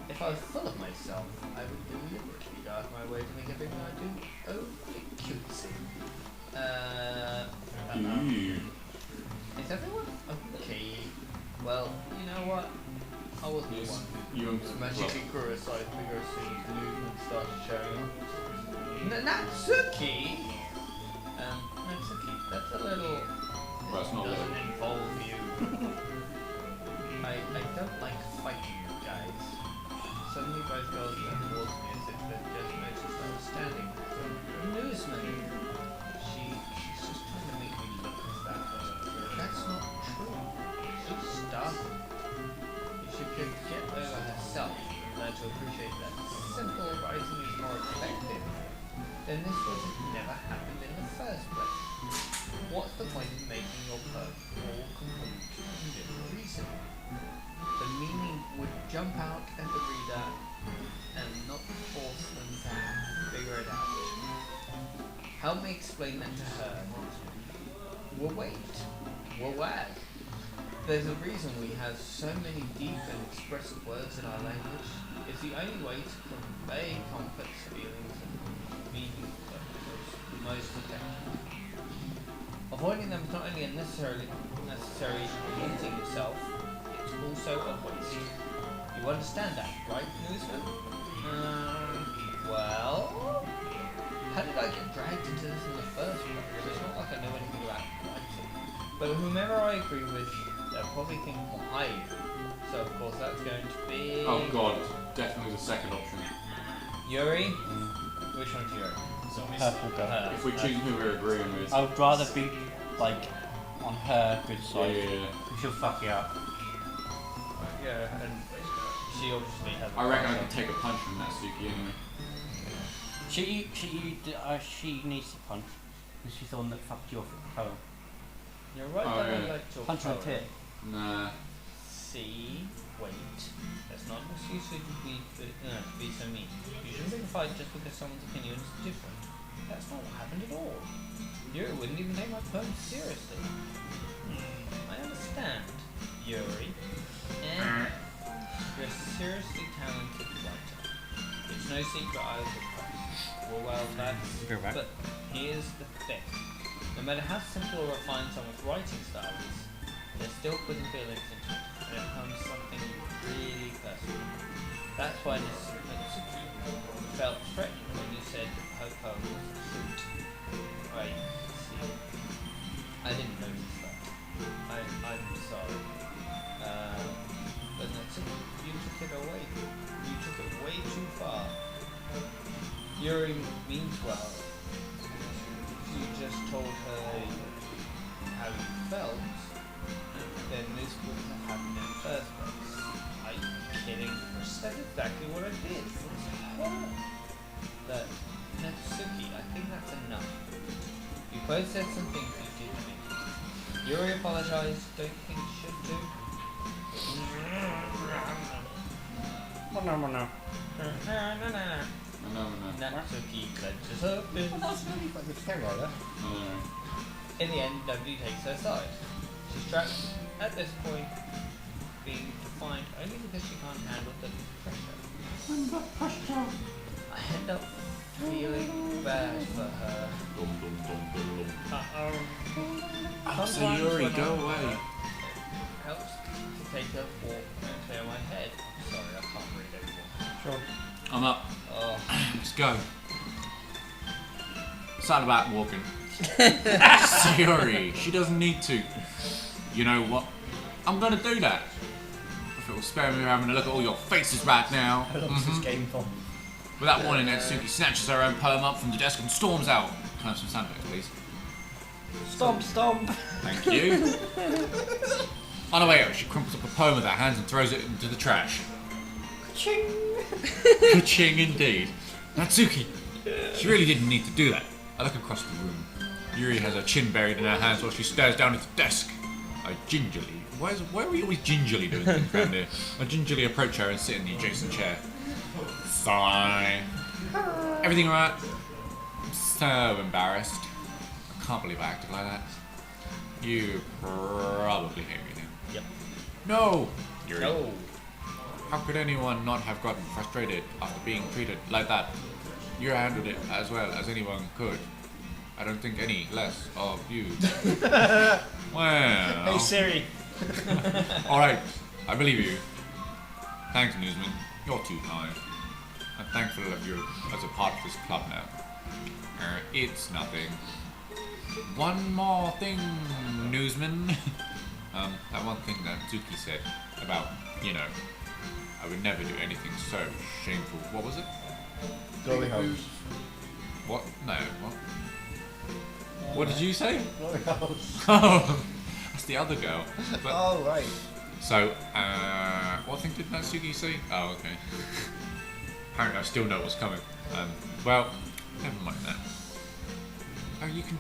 If I was full of myself, I would deliberately go out of my way to make everything I do overly cutesy. Is everyone okay? Well, you know what? I wasn't the Yes, one you who magically grew a size bigger as soon as the movement started showing up. Natsuki? Natsuki, that's a little... Well, it's not doesn't little. involve you. I don't like fighting you guys. Suddenly both girls turn towards me as if they'd just noticed I was standing. Newsman. She's just trying to make me look as that way. That's not true. She's startled. If she could get over herself and learn to appreciate that simple writing is more effective, then this would have never happened in the first place. What's the point of making your poem all complete and within reason? The meaning would jump out at the reader and not force them to figure it out. Help me explain that to her. We'll wait. We'll wag. There's a reason we have so many deep and expressive words in our language. It's the only way to convey complex feelings and meaning most effectively. Avoiding them is not only necessary limiting yourself, it's also a waste. You understand that, right, Newsman? Well, how did I get dragged into this in the first place? It's not like I know anything about writing. But whomever I agree with, they'll probably think more highly of you. So of course that's going to be... Oh god, definitely the second option. Yuri? Which one's Yuri? Purple girl. If we choose who we're agreeing with. I would rather be like on her good side. Yeah. She'll fuck you up. Yeah, and she obviously has... I reckon I could take a punch from Natsuki anyway. She needs to punch because she's the one that fucked you off at the poem. You're right Oh, that I yeah. like to Punch her in the tit. Nah. See, wait. That's not an excuse for you to be so mean. You shouldn't pick a fight just because someone's opinion is different. That's not what happened at all. Yuri wouldn't even take my poem seriously. I understand, Yuri. And you're a seriously talented writer. It's no secret I was impressed. Well, that's... But here's the thing. No matter how simple or refined someone's writing style is, they're still putting feelings into it, and it becomes something really personal. That's why this felt threatened when you said her poem was a suit. Right, see. I didn't notice that. I'm sorry. But that's it. You took it away. You took it way too far. Yuri means well. If you just told her how you felt, then this wouldn't have happened in the first place. Are you kidding? That's exactly what I did. It was her. But, Natsuki, I think that's enough. You both said some things you didn't mean. Yuri apologized, don't you think you should do? Natsuki clenches her fist. In the end, nobody takes her side. She's trapped at this point, being defined only because she can't handle the pressure. I end up feeling bad for her. So Yuri, go away. Helps to take a walk and clear my head. Sorry, I can't read anymore. Sure. I'm up. Oh, Let's go. It's not about walking. Sayori, she doesn't need to. You know what? I'm gonna do that. If it will spare me having a look at all your faces right now. How long is this game for? Without warning, Natsuki snatches her own poem up from the desk and storms out. Can I have some sound effects, please? Stomp, stomp. Thank you. On her way out, she crumples up a poem with her hands and throws it into the trash. Ching. Ka-ching indeed. Natsuki, she really didn't need to do that. I look across the room. Yuri has her chin buried in her hands while she stares down at the desk. I gingerly... Why are we always gingerly doing things around here? I gingerly approach her and sit in the adjacent chair. Sigh. Everything alright? I'm so embarrassed. I can't believe I acted like that. You probably hate me now. yep. No! Yuri. No. How could anyone not have gotten frustrated after being treated like that? You handled it as well as anyone could. I don't think any less of you. Well... Hey Siri. Alright, I believe you. Thanks, newsman. You're too kind. I'm thankful of you as a part of this club now. It's nothing. One more thing, newsman. That one thing that Zuki said about, you know, I would never do anything so shameful. What was it? Glory holes. What? No, what? What did you say? Glory holes. Oh, that's the other girl. But, Oh, right. so, what thing did Natsuki say? Oh, okay. Apparently I still know what's coming. Well, never mind that. Oh, you can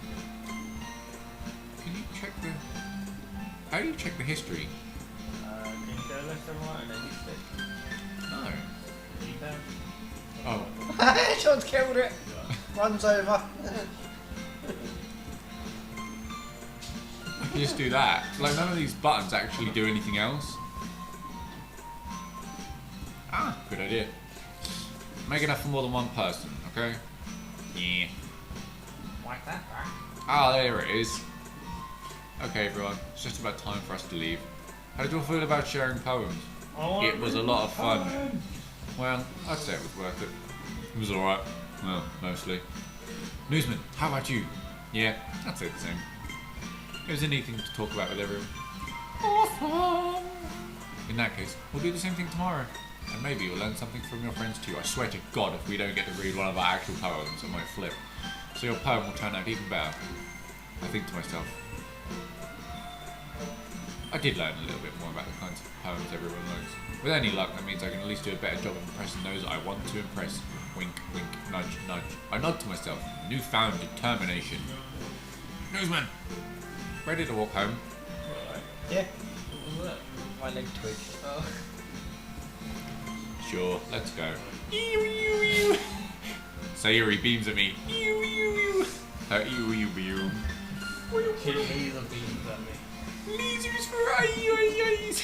you check the... How do you check the history? Can you go left and right and then you stick? No. Keypad? Oh. Sean's killed it. Runs over. I can just do that. Like, none of these buttons actually do anything else. Ah, good idea. Make enough for more than one person, okay? Yeah. Like that back. Ah, there it is. Okay, everyone. It's just about time for us to leave. How did you all feel about sharing poems? It was a lot of fun. Well, I'd say it was worth it. It was alright. Well, mostly. Newsman, how about you? Yeah, I'd say the same. It was a neat thing to talk about with everyone. Awesome! In that case, we'll do the same thing tomorrow. And maybe you'll learn something from your friends too. I swear to God, if we don't get to read one of our actual poems, I might flip. So your poem will turn out even better. I think to myself. I did learn a little bit more about the kinds of poems everyone likes. With any luck, that means I can at least do a better job of impressing those I want to impress. Wink, wink, nudge, nudge. I nod to myself. Newfound determination. Newsman! Ready to walk home? Yeah. What was that? My leg twitched. Oh. Sure, let's go. Sayuri beams at me. Her ew. He laser beams at me. Lasers for eyes.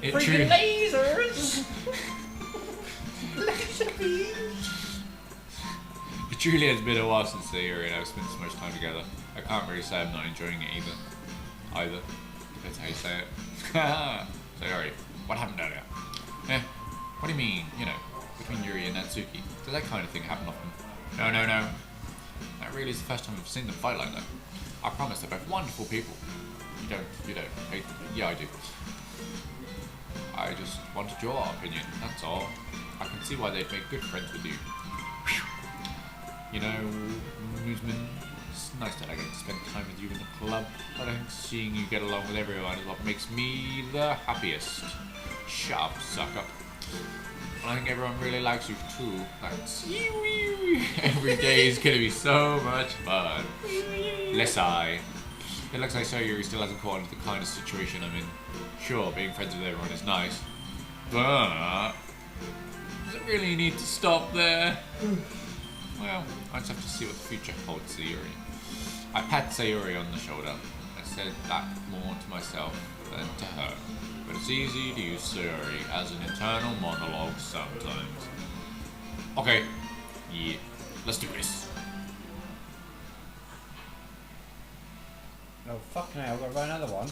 It Freaking truly, lasers! Laser beams! it truly has been a while since Sayuri and I've spent so much time together. I can't really say I'm not enjoying it either. Depends how you say it. Sayuri, what happened earlier? What do you mean? You know, between Yuri and Natsuki. Does that kind of thing happen often? No. That really is the first time I've seen them fight like that. I promise they're both wonderful people. You don't hate them? Yeah, I do. I just wanted your opinion, that's all. I can see why they'd make good friends with you. You know, Newsman, it's nice that I get to spend time with you in the club, but I think seeing you get along with everyone is what makes me the happiest. Shut up, sucker. I think everyone really likes you too. That's every day is gonna be so much fun. Less I. It looks like Sayuri still hasn't caught on to the kind of situation I'm in. Sure, being friends with everyone is nice, but does it really need to stop there? Well, I just have to see what the future holds, Sayuri. I pat Sayuri on the shoulder. I said that more to myself than to her. But it's easy to use Sayuri as an internal monologue sometimes. Okay, yeah, let's do this. Oh, fucking hell, I've got to write another one.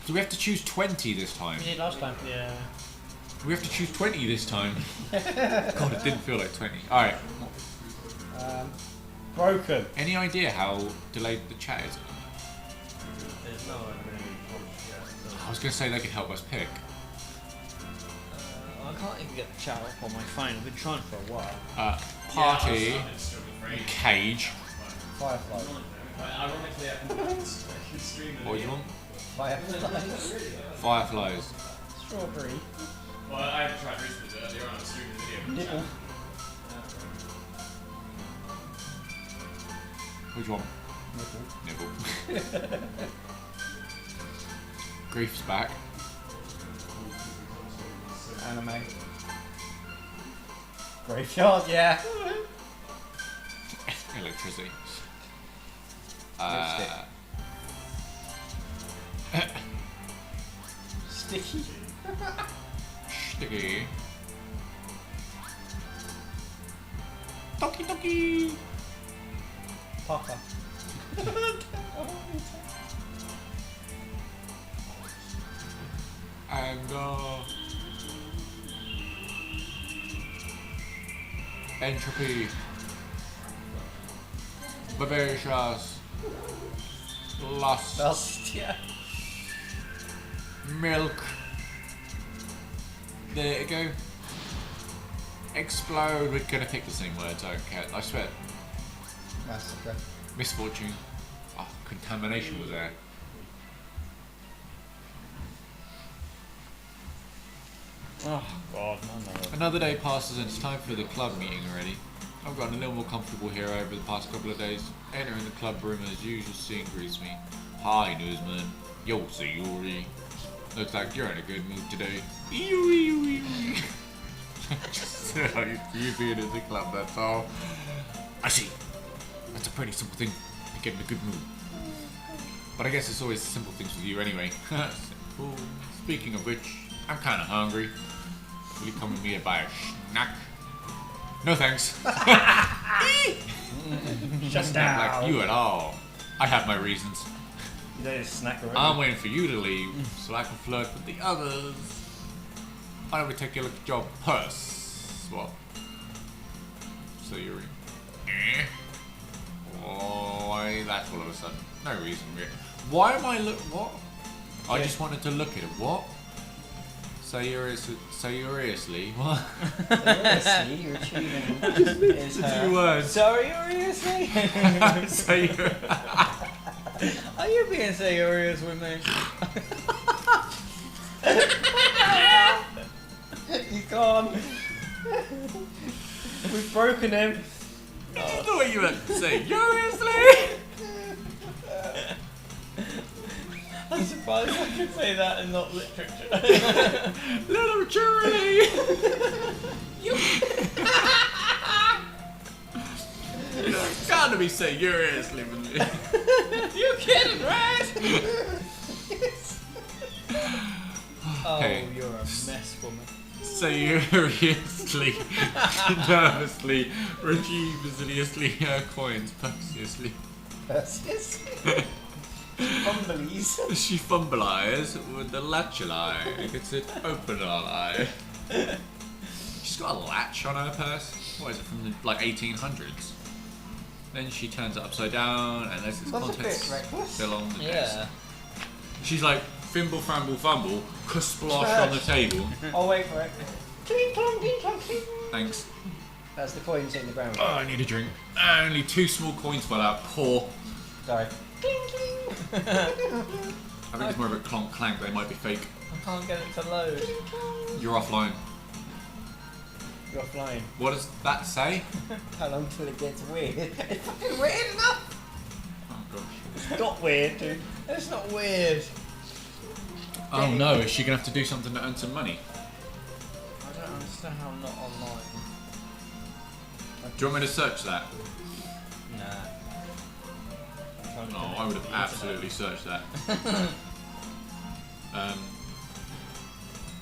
Do we have to choose 20 this time? We did last time. Yeah. Do we have to choose 20 this time? God, it didn't feel like 20. Alright. Broken. Any idea how delayed the chat is? There's no one really promised yet. I was going to say they could help us pick. I can't even get the chat up on my phone. I've been trying for a while. Party, cage. Firefly. Ironically, I can stream What do you want? Fireflies. Fireflies. Strawberry. Well, I tried recently, but earlier on I was streaming the video. Nibble. Which one? Nibble. Nibble. Grief's back. Anime. Graveyard, yeah. Electricity. Sticky. Sticky. Doki. Papa. And entropy. Vivacious. Lust. Yeah. Milk. There you go. Explode. We're gonna pick the same words, I don't care. I swear. Massacre. Misfortune. Oh, contamination was there. Oh god, no. Another day passes and it's time for the club meeting already. I've gotten a little more comfortable here over the past couple of days. Entering the club room as usual, Sean greets me. Hi, newsman. Yo, Sayuri. Looks like you're in a good mood today. Just how you being in the club, that's all. I see. That's a pretty simple thing to get in a good mood. But I guess it's always simple things with you anyway. Simple. Speaking of which, I'm kinda hungry. Will you come with me to buy a snack? No thanks. Just Not now. like you at all. I have my reasons. You don't need a snack already. I'm waiting for you to leave so I can flirt with the others. Why don't we take a look at your purse? What? So you're in. Why? That's all of a sudden. No reason really. Why am I what? I just wanted to look at it. What? Seriously? What? Seriously, you're achieving is her. 2 words. Seriously? Are you being serious with me? He's gone. We've broken him. That's the way you meant to say. Seriously? I'm surprised I could say that and not literature. Literally. You gotta be seriously with me. You kidding, right? Oh, Hey. you're a mess, woman. Seriously, nervously, religiously, her coins, perseously. Perseus. Fumblies. She fumblies with the lateral eye, gets it open eye. She's got a latch on her purse. What is it, from the like 1800s? Then she turns it upside down and there's this That's a contents bit reckless. still on the desk. Yeah. She's like, fimble, famble, fumble, splash on the table. I'll wait for it. Cling, clong, cling, clong, cling. Thanks. That's the coins in the ground. Oh, I need a drink. Only 2 small coins fell out. Poor. Sorry. Cling, cling. I think it's more of a clonk clank. They might be fake. I can't get it to load. You're offline. You're flying. What does that say? How long till it gets weird? It's fucking weird enough! Oh gosh. It's not weird, dude. It's not weird. Oh no, is she gonna have to do something to earn some money? I don't understand how I'm not online. Do you want me to search that? Nah. Oh, I would have absolutely searched that.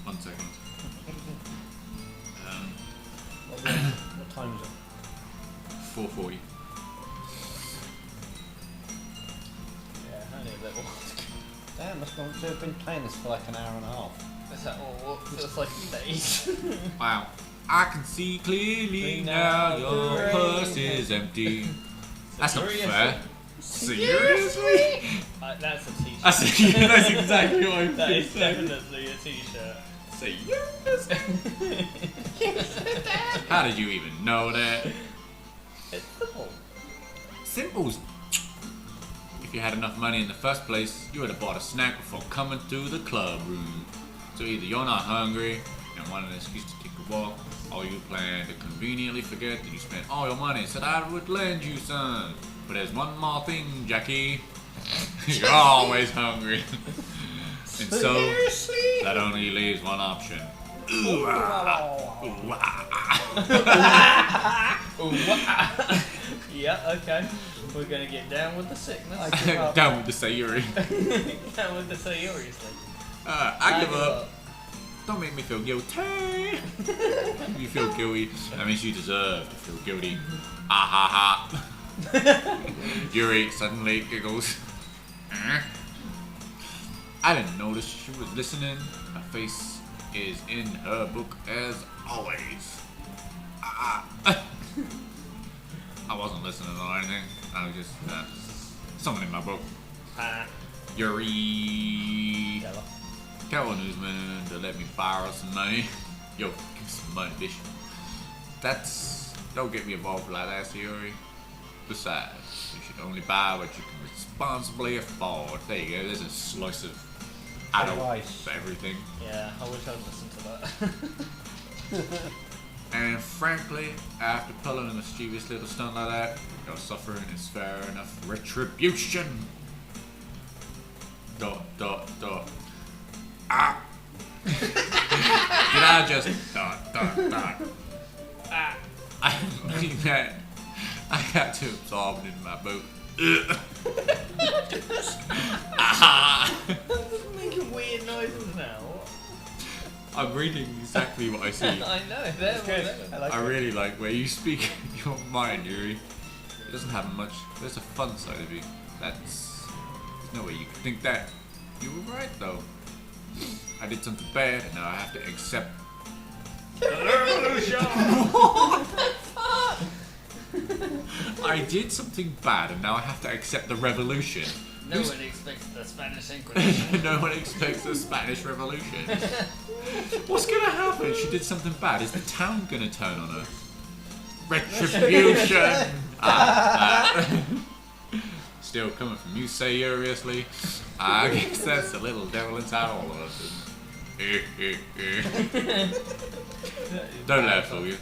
1 second. What time is it? 4:40. Yeah, only a little. Damn, must have been playing this for like an hour and a half. Is that all? Feels like days. Wow. I can see clearly now your purse is empty. That's not fair. Seriously? That's a t-shirt. That's exactly what I'm That is saying. definitely a t-shirt. Seriously? How did you even know that? It's simple. Simples. If you had enough money in the first place, you would have bought a snack before coming to the club room. So either you're not hungry and want an excuse to take a walk, or you plan to conveniently forget that you spent all your money and said I would lend you some. But there's one more thing, Jackie. You're always hungry. And so, that only leaves one option. Ooh, ah. Ooh, ah. Yeah, okay. We're gonna get down with the sickness. Down with the Sayuri. Down with the seriously. I give up. Don't make me feel guilty. You feel guilty. That means you deserve to feel guilty. Ah ha ha. Yuri suddenly giggles. I didn't notice she was listening. Her face is in her book as always. I wasn't listening or anything. I was just something in my book. Yuri. Tell a newsman to let me borrow some money. Yo, give me some money, bitch. Don't get me involved like that, Yuri. Besides, you should only buy what you can responsibly afford. There you go, there's a slice of advice for everything. Yeah, I wish I'd listened to that. And frankly, after pulling a mischievous little stunt like that, your suffering is fair enough retribution. Dot. Ah! Did I just dot. Ah! I mean that. I got too absorbed in my boat. Making weird noises now. I'm reading exactly what I see. I know, they're good. there. I really like where you speak your mind, Yuri. It doesn't have much. There's a fun side of you. There's no way you could think that. You were right though. I did something bad and now I have to accept the revolution. I did something bad and now I have to accept the revolution. No one expects the Spanish Inquisition. No one expects the Spanish Revolution. What's gonna happen? She did something bad. Is the town gonna turn on her? Retribution! Still coming from you, seriously? I guess that's the little devil inside all of us, isn't it? Don't let her fool you.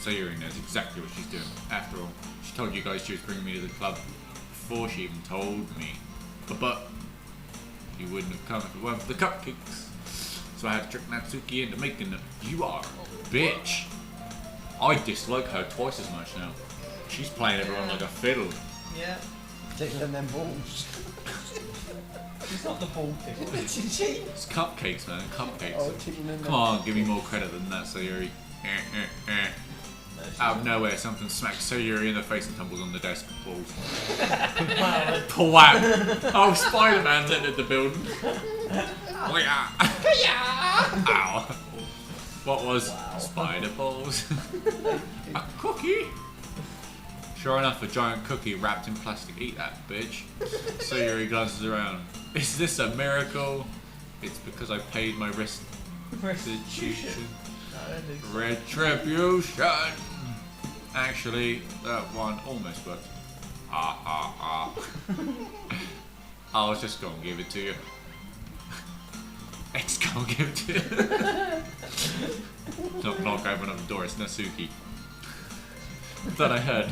Sayuri knows exactly what she's doing. After all, she told you guys she was bringing me to the club before she even told me. But you wouldn't have come if it weren't for the cupcakes. So I had to trick Natsuki into making them. You are a bitch. I dislike her twice as much now. She's playing everyone like a fiddle. Yeah. Tickling them balls. She's not the ball tickle. It's cupcakes, man. Cupcakes. Oh, tickling them. Come on, give me more credit than that, Sayuri. Out of nowhere, something smacks Sayuri in the face and tumbles on the desk. Balls. Wham! Oh, Spider-Man's entered the building. Ow. What was spider balls? A cookie? Sure enough, a giant cookie wrapped in plastic. Eat that, bitch. Sayuri glances around. Is this a miracle? It's because I paid my restitution. Retribution! Actually, that one almost worked. I was just gonna give it to you. It's gonna give it to you. Knock, knock, open up the door, it's Natsuki. Then I heard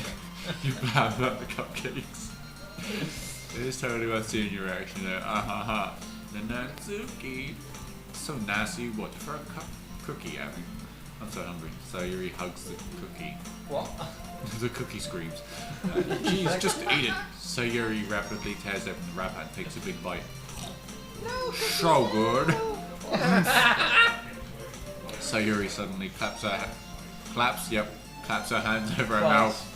you blab about the cupcakes. It is totally worth seeing your reaction there. The Natsuki. So nasty, what for a cookie, Abby? I'm so hungry. Sayuri hugs the cookie. What? The cookie screams. Jeez, just eat it. Sayuri rapidly tears open the wrapper and takes a big bite. No, so good. Sayuri suddenly claps her hands over her mouth.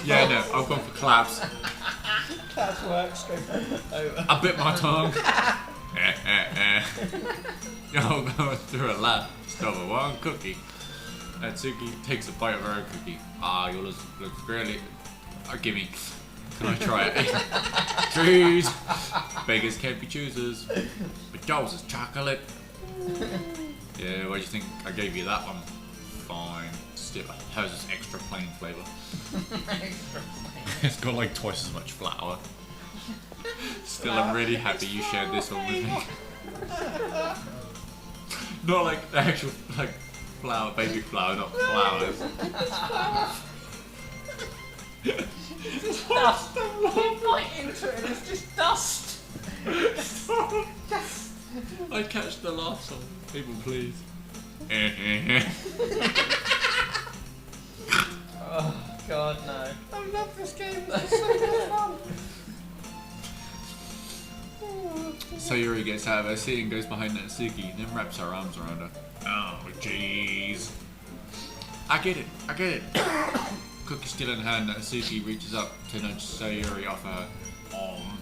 Yeah, no, I've gone for claps. Claps works. I bit my tongue. Y'all going through a lot. Stole one cookie. Natsuki takes a bite of her own cookie. Ah, yours looks really. Gimme. Can I try it? Trees. Beggars can't be choosers. But yours is chocolate. Yeah, what do you think? I gave you that one. Fine. Still, hers is extra plain flavour. It's got like twice as much flour. Still, I'm really happy you shared this one with me. Not like the actual like flour, baby flour, not flowers. It's dust. You bite into it and it's just dust. I catch the last one. People, please. Oh God, no. I love this game. It's so much fun. Sayuri gets out of her seat and goes behind Natsuki, then wraps her arms around her. Oh, jeez. I get it. Cookie still in hand, Natsuki reaches up to nudge Sayuri off her arm.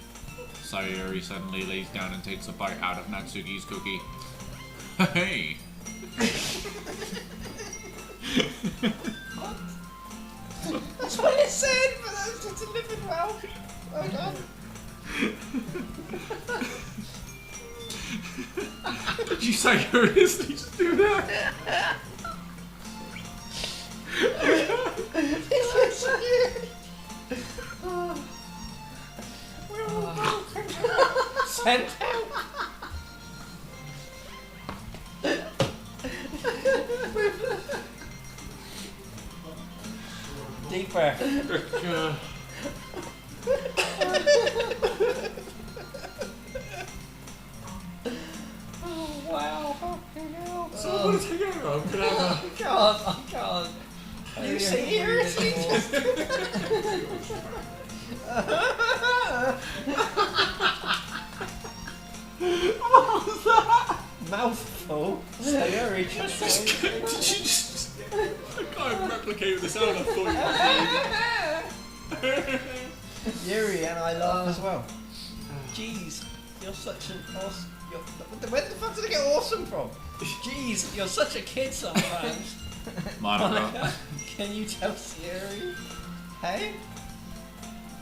Sayuri suddenly lays down and takes a bite out of Natsuki's cookie. Hey! That's what it said, but that's just delivered well. Well done. Did you seriously just do that? It's so cute. We're all broken. Sent out. Deep breath. Oh wow, fucking hell. So what is it going on? I can't. You seriously just... What was that? Mouthful. Sayuri just Did you just... I can't replicate the sound I thought you were. Yuri and I laugh as well. Jeez, you're such an awesome... Where the fuck did I get awesome from? Jeez, you're such a kid sometimes. Monica. Can you tell Sayuri? Hey?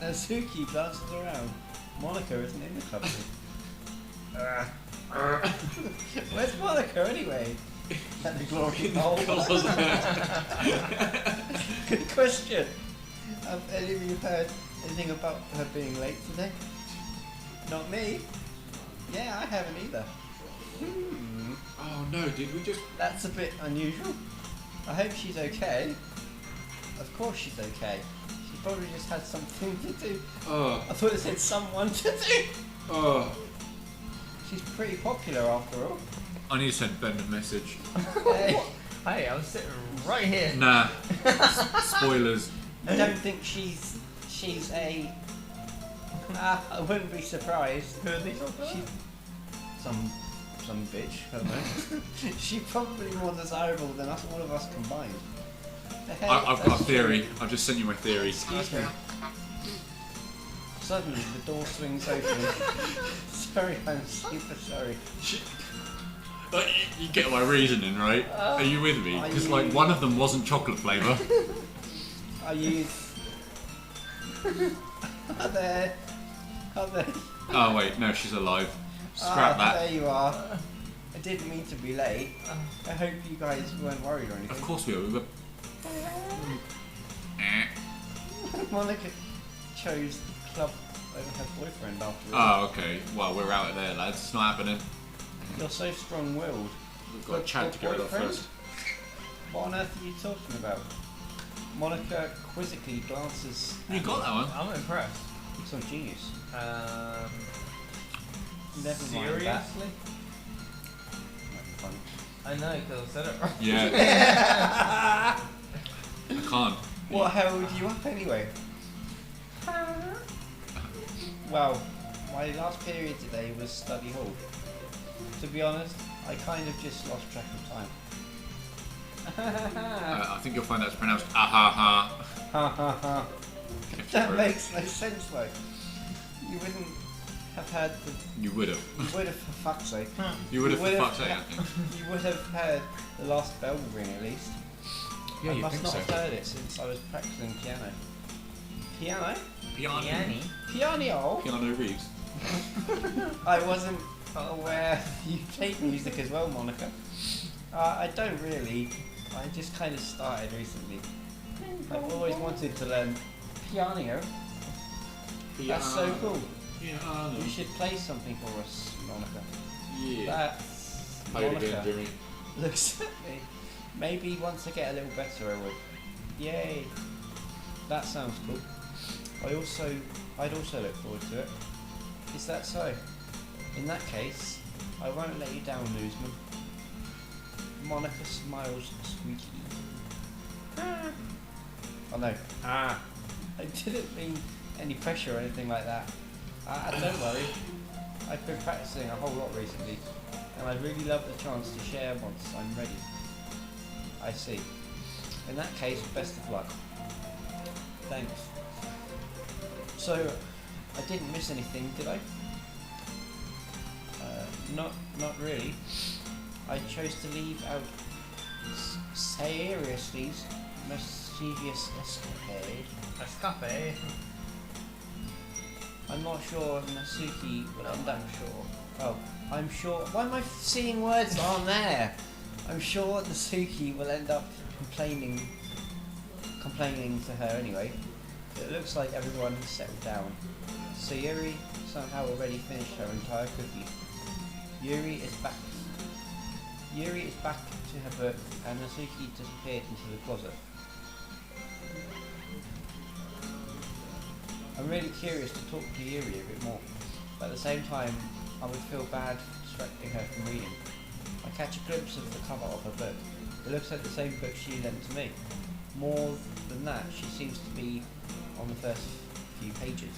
Natsuki glances around. Monica isn't in the cupboard. Where's Monica anyway? At the glory hole. Good question. Have any of you heard anything about her being late today? Not me. Yeah, I haven't either. Oh no, did we just... That's a bit unusual. I hope she's okay. Of course she's okay. She probably just had something to do. I thought it said someone to do. She's pretty popular after all. I need to send Ben a message. Hey, Hey, I was sitting right here. Nah. Spoilers. I don't think she's a... I wouldn't be surprised. Who are these all for? She's some bitch, I don't know. She's probably more desirable than us, all of us combined. The hell? I've got a That's theory. true. I've just sent you my theory. Excuse me. Suddenly the door swings open. Sorry, I'm super sorry. Like, you get my reasoning, right? Are you with me? Because like one of them wasn't chocolate flavour. I use. Are there? Oh wait, no, she's alive. Scrap that. There you are. I didn't mean to be late. I hope you guys weren't worried or anything. Of course we were. Monica chose the club over her boyfriend after all. Oh, okay. Well, we're out of there, lads. It's not happening. You're so strong-willed. We've got Chad to go with boyfriend? first. What on earth are you talking about? Monica quizzically glances. You got that one? I'm impressed. Some genius. Never mind that. Seriously? Funny. I know, because I said it wrong. Yeah. I can't. What held you up anyway? Well, my last period today was study hall. To be honest, I kind of just lost track of time. I think you'll find that's pronounced ahaha. Ha ha ha. That makes no sense though. You wouldn't have had the. You would have. You would have, for fuck's sake. You would have, You for would fuck's sake, I have- think. You would have heard the last bell ring at least. Yeah, I you must think not so. have heard it since I was practicing piano. Piano? Piano. Piano? Piano Reeves. I wasn't aware you played music as well, Monica. I don't really. I just kind of started recently. I've always wanted to learn piano. That's so cool. Piano. You should play something for us, Monica. Yeah. That's Play it Monica. again, Jimmy. Looks at me. Maybe once I get a little better, I would. Yay! That sounds cool. I'd also look forward to it. Is that so? In that case, I won't let you down, newsman. Monica smiles sweetly. Oh no. I didn't mean any pressure or anything like that. Don't worry. I've been practicing a whole lot recently, and I'd really love the chance to share once I'm ready. I see. In that case, best of luck. Thanks. So, I didn't miss anything, did I? Not really. I chose to leave out Seriously's mischievous escapade. Escape. I'm not sure Nasuki will end up Oh, I'm sure. Why am I seeing words that aren't there? I'm sure Nasuki will end up complaining to her anyway. It looks like everyone has settled down. Sayuri somehow already finished her entire cookie. Yuri is back to her book, and Nasuki disappeared into the closet. I'm really curious to talk to Yuri a bit more, but at the same time, I would feel bad distracting her from reading. I catch a glimpse of the cover of her book. It looks like the same book she lent to me. More than that, she seems to be on the first few pages.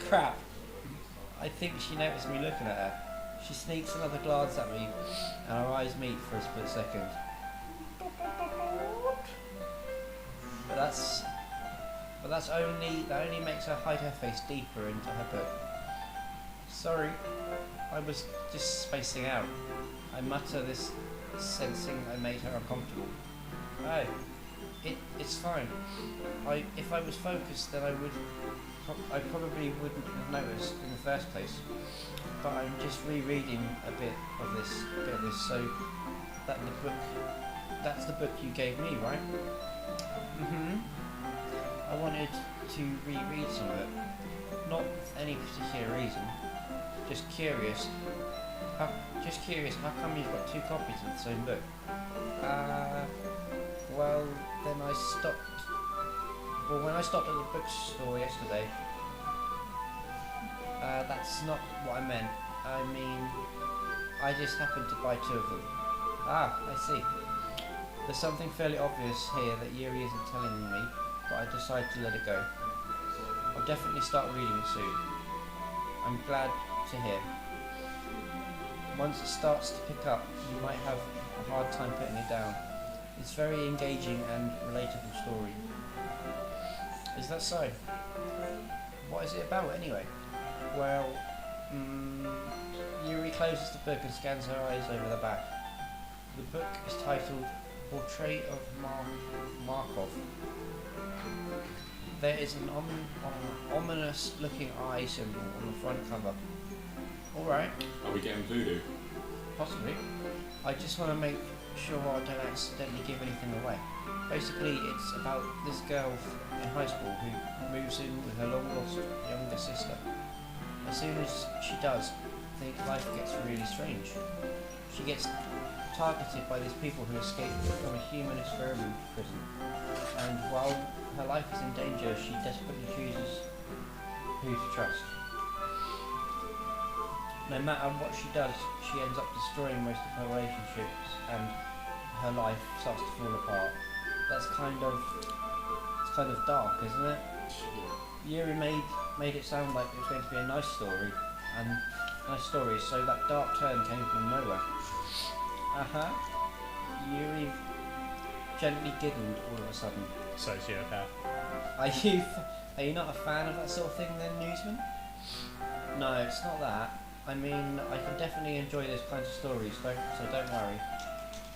Crap. I think she noticed me looking at her. She sneaks another glance at me, and our eyes meet for a split second. But that only makes her hide her face deeper into her book. Sorry, I was just spacing out. I mutter this, sensing I made her uncomfortable. Oh, it's fine. If I was focused, then I probably wouldn't have noticed in the first place. But I'm just rereading a bit of this, so that's the book you gave me, right? I wanted to reread some of it. Not for any particular reason. Just curious. How come you've got two copies of the same book? Well, then I stopped. Well, when I stopped at the bookstore yesterday, that's not what I meant. I mean, I just happened to buy two of them. I see. There's something fairly obvious here that Yuri isn't telling me, but I decided to let it go. I'll definitely start reading it soon. I'm glad to hear. Once it starts to pick up, you might have a hard time putting it down. It's a very engaging and relatable story. Is that so? What is it about anyway? Well, Yuri closes the book and scans her eyes over the back. The book is titled Portrait of Markov. There is an ominous looking eye symbol on the front cover. Alright, Are we getting voodoo? possibly. I just want to make sure I don't accidentally give anything away. Basically, it's about this girl in high school who moves in with her long lost younger sister. As soon as she does, life gets really strange. She gets targeted by these people who escaped from a human experiment prison, and while her life is in danger, she desperately chooses who to trust. No matter what she does, she ends up destroying most of her relationships, and her life starts to fall apart. It's kind of dark, isn't it? Yuri made it sound like it was going to be a nice story, so that dark turn came from nowhere. Yuri gently giggled all of a sudden. Sociopath. Are you not a fan of that sort of thing then, newsman? No, it's not that. I mean, I can definitely enjoy those kinds of stories, so don't worry.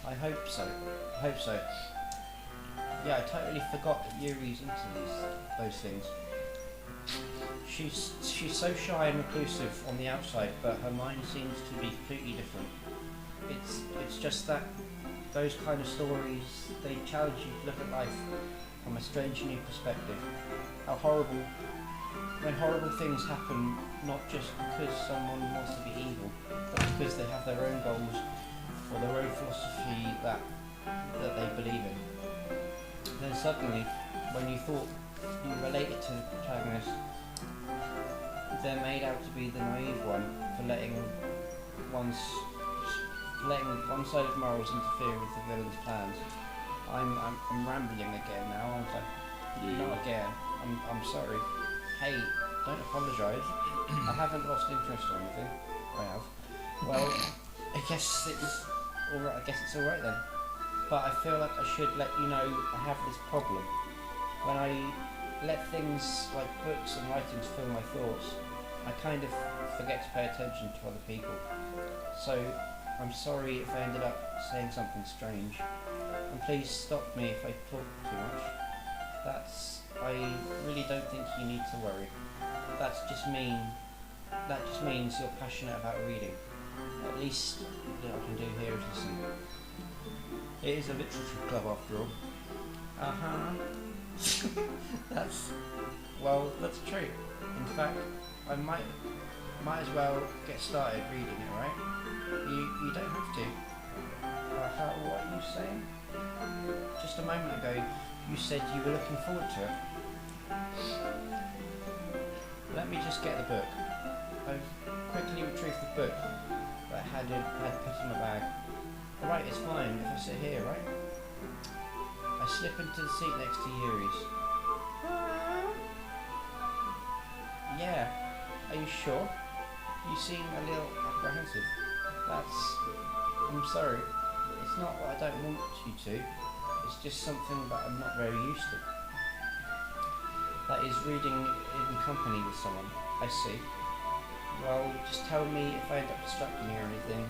I hope so. Yeah, I totally forgot that Yuri's into those things. She's so shy and reclusive on the outside, but her mind seems to be completely different. It's just that those kind of stories, they challenge you to look at life from a strange new perspective. When horrible things happen, not just because someone wants to be evil, but because they have their own goals or their own philosophy that they believe in. Then suddenly, when you thought you related to the protagonist, they're made out to be the naive one for letting one side of morals interfere with the villain's plans. I'm rambling again now, aren't I? Yeah. Not again. I'm sorry. Hey, don't apologise. I haven't lost interest or anything. I have. Well, I guess it's alright. It's alright then. But I feel like I should let you know I have this problem. When I let things like books and writings fill my thoughts, I kind of forget to pay attention to other people. So I'm sorry if I ended up saying something strange. And please stop me if I talk too much. I really don't think you need to worry. That just means you're passionate about reading. At least what I can do here is listen. It is a literature club after all. That's true. In fact, I might as well get started reading it, right? You don't have to. What are you saying? Just a moment ago, you said you were looking forward to it. Let me just get the book. I've quickly retrieved the book that I had put in my bag. Alright, it's fine if I sit here, right? I slip into the seat next to Yuri's. Yeah, are you sure? You seem a little apprehensive. I'm sorry. It's not what I don't want you to. It's just something that I'm not very used to. That is reading in company with someone. I see. Well, just tell me if I end up distracting you or anything.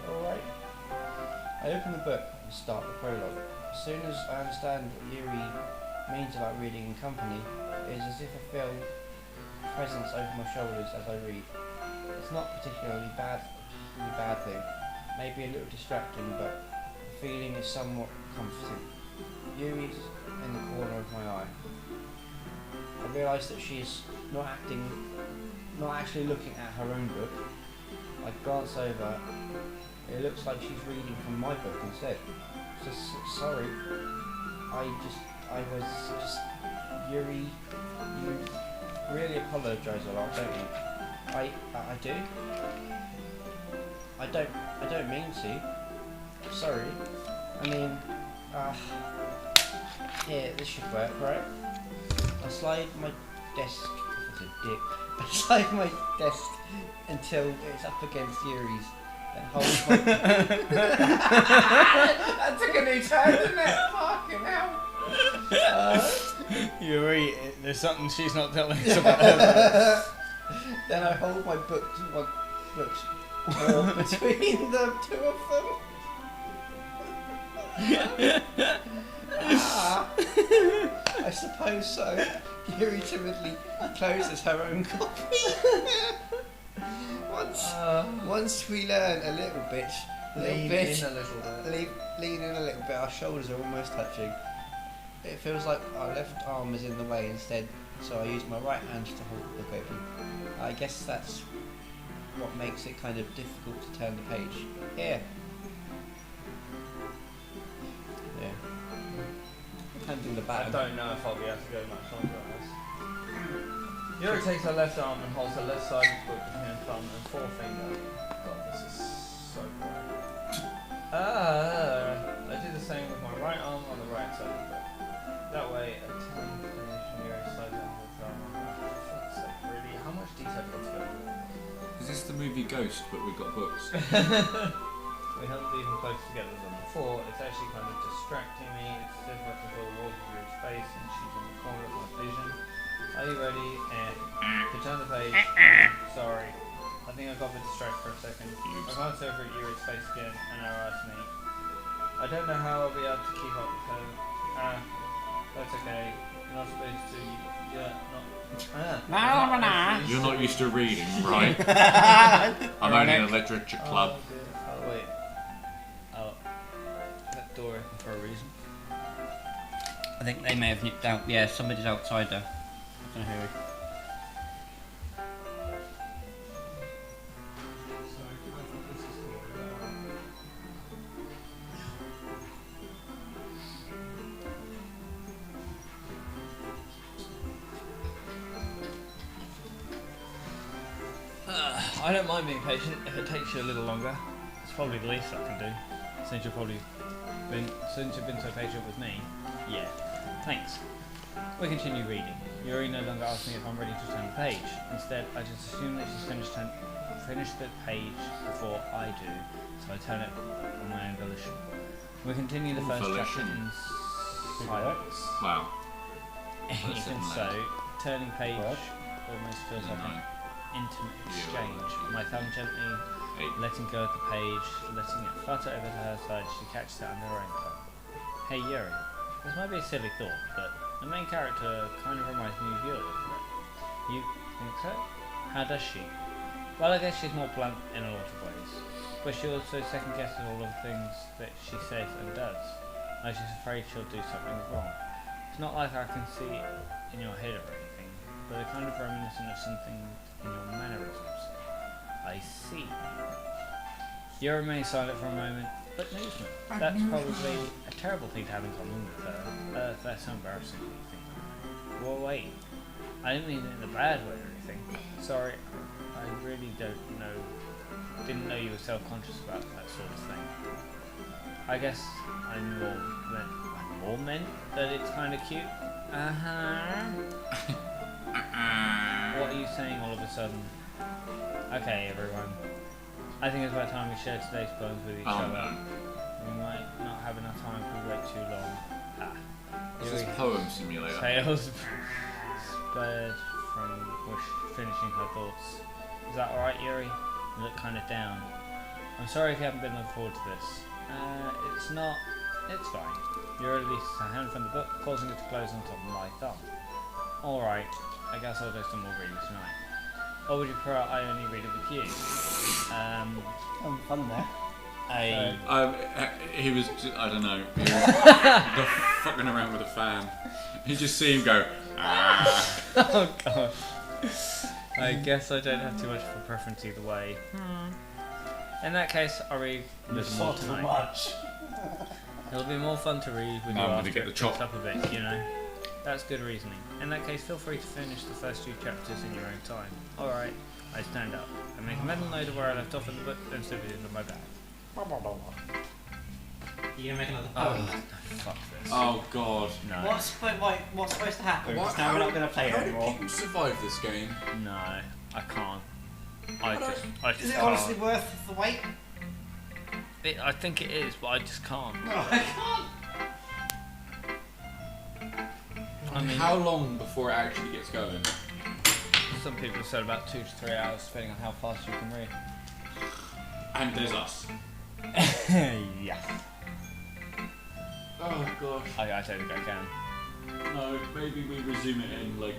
Alright. I open the book and start the prologue. As soon as I understand what Yuri means about reading in company, it is as if I feel presence over my shoulders as I read. It's not particularly bad thing. Maybe a little distracting, but the feeling is somewhat comforting. Yuri's in the corner of my eye. I realise that she is not actually looking at her own book. I glance over. It looks like she's reading from my book instead. So sorry. Yuri, you really apologise a lot, don't you? I do. I don't mean to. Sorry. I mean, here, this should work, right? I slide my desk. It's a dick. I slide my desk until it's up against Yuri's. And hold my. That took a new turn, didn't it? Fucking hell. Yuri, there's something she's not telling us about. Then I hold my books between the two of them. I suppose so. Yuri timidly closes her own copy. Once we learn a little bit, Lean in a little bit. lean in a little bit, our shoulders are almost touching. It feels like our left arm is in the way instead, so I use my right hand to hold the book open. I guess that's what makes it kind of difficult to turn the page. Here. Yeah. Handle the I bag. don't know if I'll be able to go much longer on this. Yuri takes her left arm and holds her left side of the book between her thumb and forefinger. God, this is so boring. I do the same with my right arm on the right side of the book. That way, a time finish and Yuri slides down the thumb. For fuck's sake, really? How much detail do you have to go? Is this the movie Ghost, but we've got books? We haven't even closer together than before. It's actually kind of distracting me. It's as if I can feel the walls of Yuri's face and she's in the corner of my vision. Are you ready? To turn the page. Sorry. I think I got a bit distracted for a second. I glanced over at Yuri's face again and now asked me. I don't know how I'll be able to keep up with her. That's okay. You're not supposed to. You're not. You're not used to reading, right? I'm only in a literature club. Oh, dear. Oh, wait. Oh. That door open for a reason. I think they may have nipped out. Yeah, somebody's outside there. I don't know who. I don't mind being patient if it takes you a little longer. It's probably the least I can do, since you've been so patient with me. Yeah, thanks. We continue reading. Yuri no longer asks me if I'm ready to turn the page. Instead, I just assume that she's finished the page before I do, so I turn it on my own volition. We continue the first chapter in silence. Wow. Even so, turning page almost feels like an intimate exchange. My thumb gently letting go of the page, letting it flutter over to her side, she catches it under her own thumb. Hey Yuri, this might be a silly thought, but the main character kind of reminds me of you a little bit. You think so? How does she? Well, I guess she's more blunt in a lot of ways, but she also second guesses all of the things that she says and does. Like she's afraid she'll do something wrong. It's not like I can see it in your head or anything, but they're kind of reminiscent of something in your mannerisms. I see. You remain silent for a moment, but amusement. That's probably a terrible thing to have in common with her. That's so embarrassing, you think. Well, wait. I didn't mean it in a bad way or anything. Sorry, I really didn't know you were self-conscious about that sort of thing. I guess I more meant that it's kind of cute. What are you saying all of a sudden? Okay, everyone. I think it's about time we share today's poems with each other. We might not have enough time if we wait too long. This is Poem Simulator. Tales spurred from finishing her thoughts. Is that alright, Yuri? You look kind of down. I'm sorry if you haven't been looking forward to this. It's not. It's fine. Yuri releases her hand from the book, causing it to close on top of my thumb. Alright, I guess I'll do some more reading tonight. Or would you prefer I only read it with you? Fun there. He was, I don't know, he was fucking around with a fan. You just see him go, Oh god. I guess I don't have too much of a preference either way. In that case, I'll read a little more tonight. Much. It'll be more fun to read with you I'm gonna after get the it chop. picks up a bit, you know? That's good reasoning. In that case, feel free to finish the first few chapters in your own time. Alright, I stand up. I make a mental note of where I left off in the book, then slip it into my bag. You gonna make another Oh, poem? no, fuck this. oh god. No. What's supposed to happen? What? Because now we're not gonna play it How do anymore. people survive this game? No, I can't. I just Is it can't. honestly worth the wait? I think it is, but I just can't. No, I can't. I mean, How long before it actually gets going? Some people said about 2 to 3 hours, depending on how fast you can read. And there's us. Yeah. Oh gosh. I don't think I can. No, maybe we resume it in like.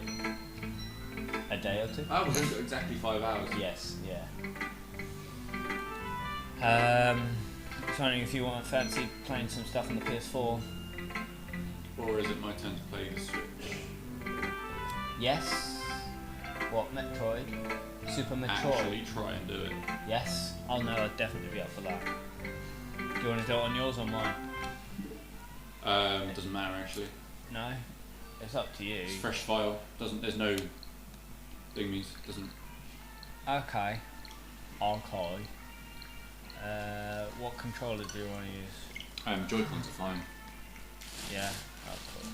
A day or two? Oh, we've got exactly 5 hours. Yes, yeah. Just wondering if you want fancy playing some stuff on the PS4. Or is it my turn to play the Switch? Yes. What, Metroid? Super Metroid? Actually try and do it. Yes. Oh no, I'd definitely be up for that. Do you want to do it on yours or mine? Doesn't matter actually. No? It's up to you. It's a fresh file. There's no thingies. Doesn't. Okay. Okay. What controller do you want to use? Joy-Cons are fine. Yeah, that's cool.